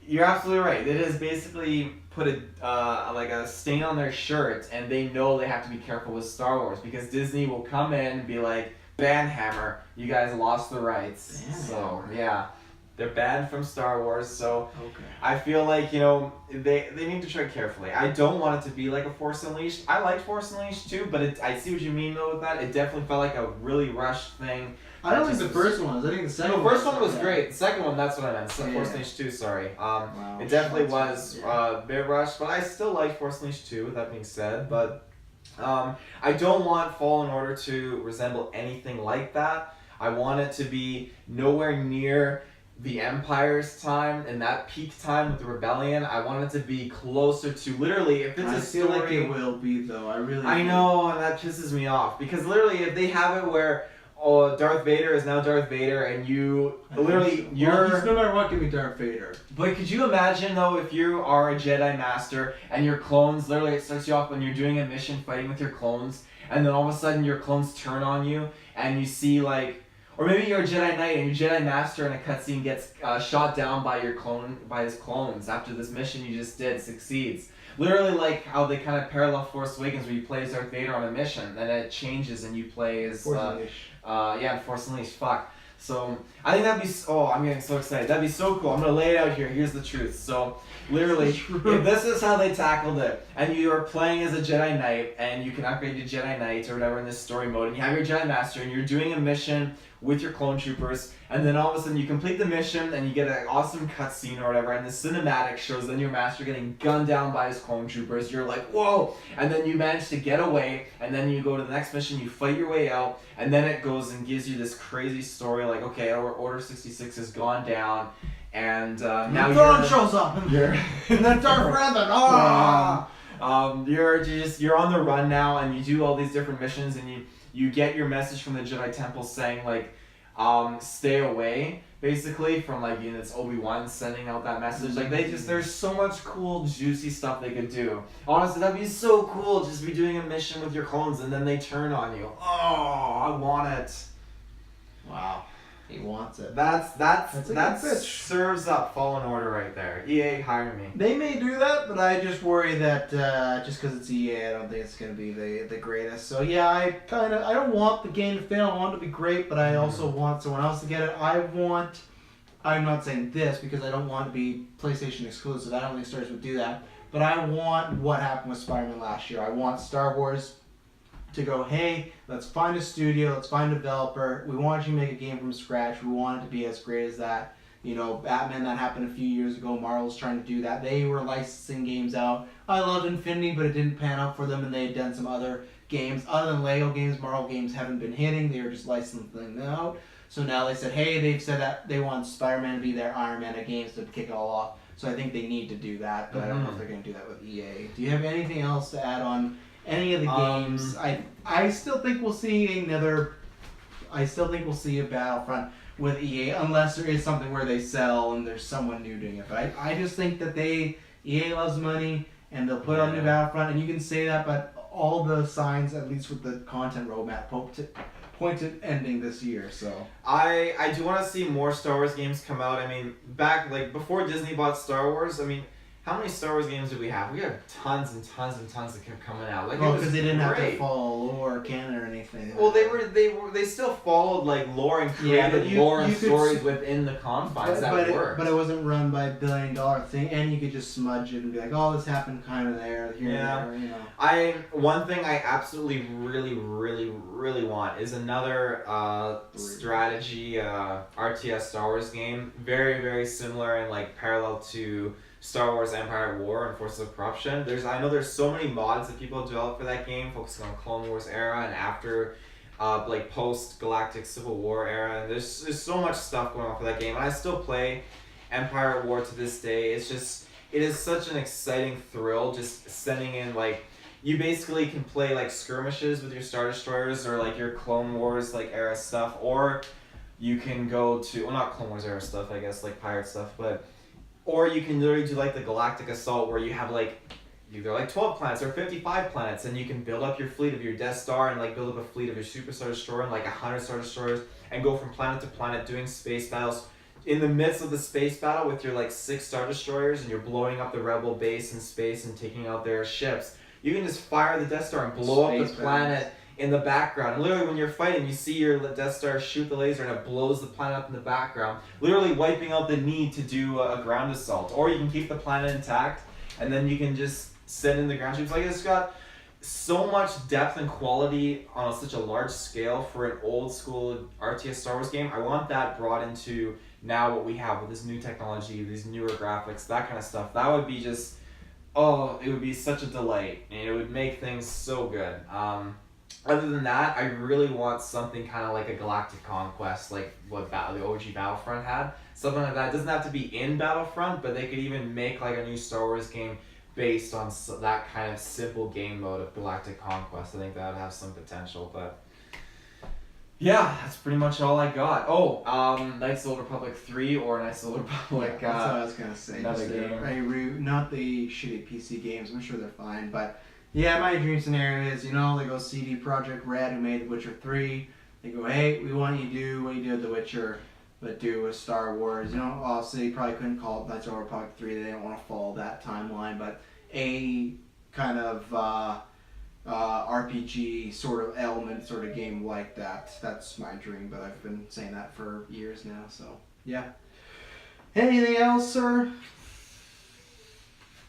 you're absolutely right. It has basically put a stain on their shirt, and they know they have to be careful with Star Wars because Disney will come in and be like, "Banhammer, you guys lost the rights." So yeah. They're banned from Star Wars, so okay. I feel like, they need to tread carefully. I don't want it to be like a Force Unleashed. I liked Force Unleashed too, but I see what you mean though with that. It definitely felt like a really rushed thing. I don't think the first one was. I think the second one. The first one was great. The second one, that's what I meant. Force Unleashed 2, sorry. It definitely was a bit rushed, but I still like Force Unleashed 2, with that being said. But I don't want Fallen Order to resemble anything like that. I want it to be nowhere near the Empire's time and that peak time with the Rebellion. I want it to be closer to literally if it's a story. I feel like it will be though. I know, and that pisses me off because literally if they have it where Darth Vader is now Darth Vader and you're he's no matter what, give me Darth Vader. But could you imagine though if you are a Jedi Master and your clones literally it starts you off when you're doing a mission fighting with your clones and then all of a sudden your clones turn on you and you see or maybe you're a Jedi Knight and your Jedi Master in a cutscene gets shot down by his clones after this mission you just did succeeds. Literally like how they kind of parallel Force Awakens where you play as Darth Vader on a mission, then it changes and you play as Force Unleashed. Force Unleashed. Fuck. So I think that'd be. I'm getting so excited. That'd be so cool. I'm gonna lay it out here. Here's the truth. So literally, if this is how they tackled it, and you are playing as a Jedi Knight, and you can upgrade your Jedi Knight or whatever in this story mode, and you have your Jedi Master, and you're doing a mission with your clone troopers, and then all of a sudden you complete the mission, and you get an awesome cutscene or whatever, and the cinematic shows then your master getting gunned down by his clone troopers. You're like, whoa! And then you manage to get away, and then you go to the next mission, you fight your way out, and then it goes and gives you this crazy story like, okay, Order 66 has gone down, and now Thrawn shows up, and then Darth Revan. You're on the run now, and you do all these different missions, and you get your message from the Jedi Temple saying like, stay away, basically from it's Obi Wan sending out that message. Like there's so much cool juicy stuff they could do. Honestly, that'd be so cool. Just be doing a mission with your clones, and then they turn on you. Oh, I want it. Wow. He wants it. That serves up Fallen Order right there. EA, hire me. They may do that, but I just worry that just because it's EA, I don't think it's going to be the greatest. So yeah, I don't want the game to fail. I want it to be great, but I also want someone else to get it. I'm not saying this because I don't want to be PlayStation exclusive. I don't think Star Wars would do that. But I want what happened with Spider-Man last year. I want Star Wars to go, hey, let's find a studio, let's find a developer. We want you to make a game from scratch. We want it to be as great as that. Batman, that happened a few years ago. Marvel's trying to do that. They were licensing games out. I loved Infinity, but it didn't pan out for them, and they had done some other games. Other than Lego games, Marvel games haven't been hitting. They were just licensing them out. So now they said, hey, they've said that they want Spider-Man to be their Iron Man of games to kick it all off. So I think they need to do that, but I don't know if they're going to do that with EA. Do you have anything else to add on any of the games? I still think we'll see a Battlefront with EA unless there is something where they sell and there's someone new doing it. But I just think that EA loves money and they'll put on new Battlefront, and you can say that, but all the signs, at least with the content roadmap, point to ending this year. So I do want to see more Star Wars games come out. I mean, back before Disney bought Star Wars, I mean, how many Star Wars games did we have? We had tons and tons and tons that kept coming out. Because they didn't have to follow lore or canon or anything. Well, they still followed lore and created lore and stories within the confines that worked. But it wasn't run by $1 billion thing, and you could just smudge it and be like, oh, this happened kind of there, here and there. One thing I absolutely really really really want is another strategy RTS Star Wars game, very very similar and parallel to Star Wars Empire at War and Forces of Corruption. I know there's so many mods that people developed for that game, focusing on Clone Wars era and after, like post Galactic Civil War era. And there's so much stuff going on for that game. And I still play Empire at War to this day. It is such an exciting thrill just sending in like. You basically can play like skirmishes with your Star Destroyers or like your Clone Wars like era stuff, or you can go to, well, not Clone Wars era stuff, I guess, like pirate stuff, but, or you can literally do like the Galactic Assault where you have like either like 12 planets or 55 planets, and you can build up your fleet of your Death Star and like build up a fleet of your Super Star Destroyer and like 100 Star Destroyers and go from planet to planet doing space battles. In the midst of the space battle with your like 6 Star Destroyers and you're blowing up the Rebel base in space and taking out their ships. You can just fire the Death Star and blow up the planet in the background. And literally when you're fighting, you see your Death Star shoot the laser and it blows the planet up in the background, literally wiping out the need to do a ground assault. Or you can keep the planet intact and then you can just send in the ground troops. Like, it's got so much depth and quality on such a large scale for an old school RTS Star Wars game. I want that brought into now what we have with this new technology, these newer graphics, that kind of stuff. That would be just... Oh, it would be such a delight, and it would make things so good. Other than that, I really want something kind of like a Galactic Conquest, like what the OG Battlefront had. Something like that. It doesn't have to be in Battlefront, but they could even make like a new Star Wars game based on that kind of simple game mode of Galactic Conquest. I think that would have some potential, but... Yeah, that's pretty much all I got. Oh, Knights of the Old Republic 3 or Knights of the Old Republic. Yeah, that's what I was gonna say. Another game. Not the shitty PC games. I'm sure they're fine, but yeah, my dream scenario is, they go CD Projekt Red, who made The Witcher 3. They go, hey, we want you to do what you did with The Witcher, but do with Star Wars. Obviously, you probably couldn't call it Knights of the Old Republic 3. They didn't want to follow that timeline, but a kind of RPG sort of element, sort of game like that. That's my dream, but I've been saying that for years now, so yeah. Anything else, sir?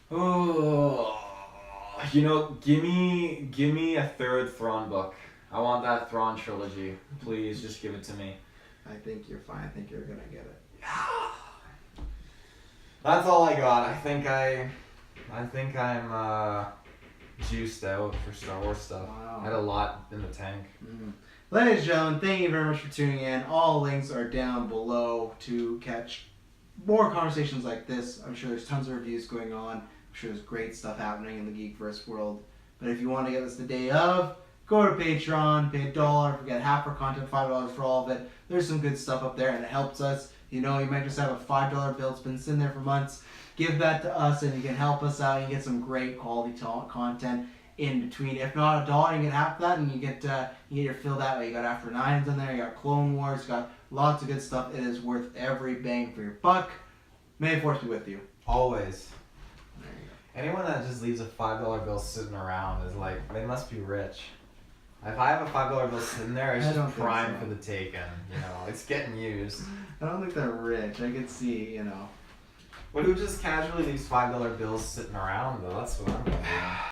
Oh, give me a third Thrawn book. I want that Thrawn trilogy. Please, just give it to me. I think you're fine. I think you're gonna get it. That's all I got. I think I'm juiced out for Star Wars stuff. Wow. I had a lot in the tank. Ladies and gentlemen, thank you very much for tuning in. All links are down below to catch more conversations like this. I'm sure there's tons of reviews going on. I'm sure there's great stuff happening in the Geekverse world. But if you want to get this the day of, go to Patreon, pay $1, forget half our content, $5 for all of it. There's some good stuff up there and it helps us. You might just have a $5 bill that's been sitting there for months. Give that to us and you can help us out. You get some great quality content in between. If not $1, you get half that and you get your fill that way. You got After Nines in there, you got Clone Wars, you got lots of good stuff. It is worth every bang for your buck. May the Force be with you. Always. There you go. Anyone that just leaves a $5 bill sitting around is like, they must be rich. If I have a $5 bill sitting there, it's just prime for the taking. It's getting used. I don't think they're rich. I could see, But who just casually leaves $5 bills sitting around though? That's what I'm wondering.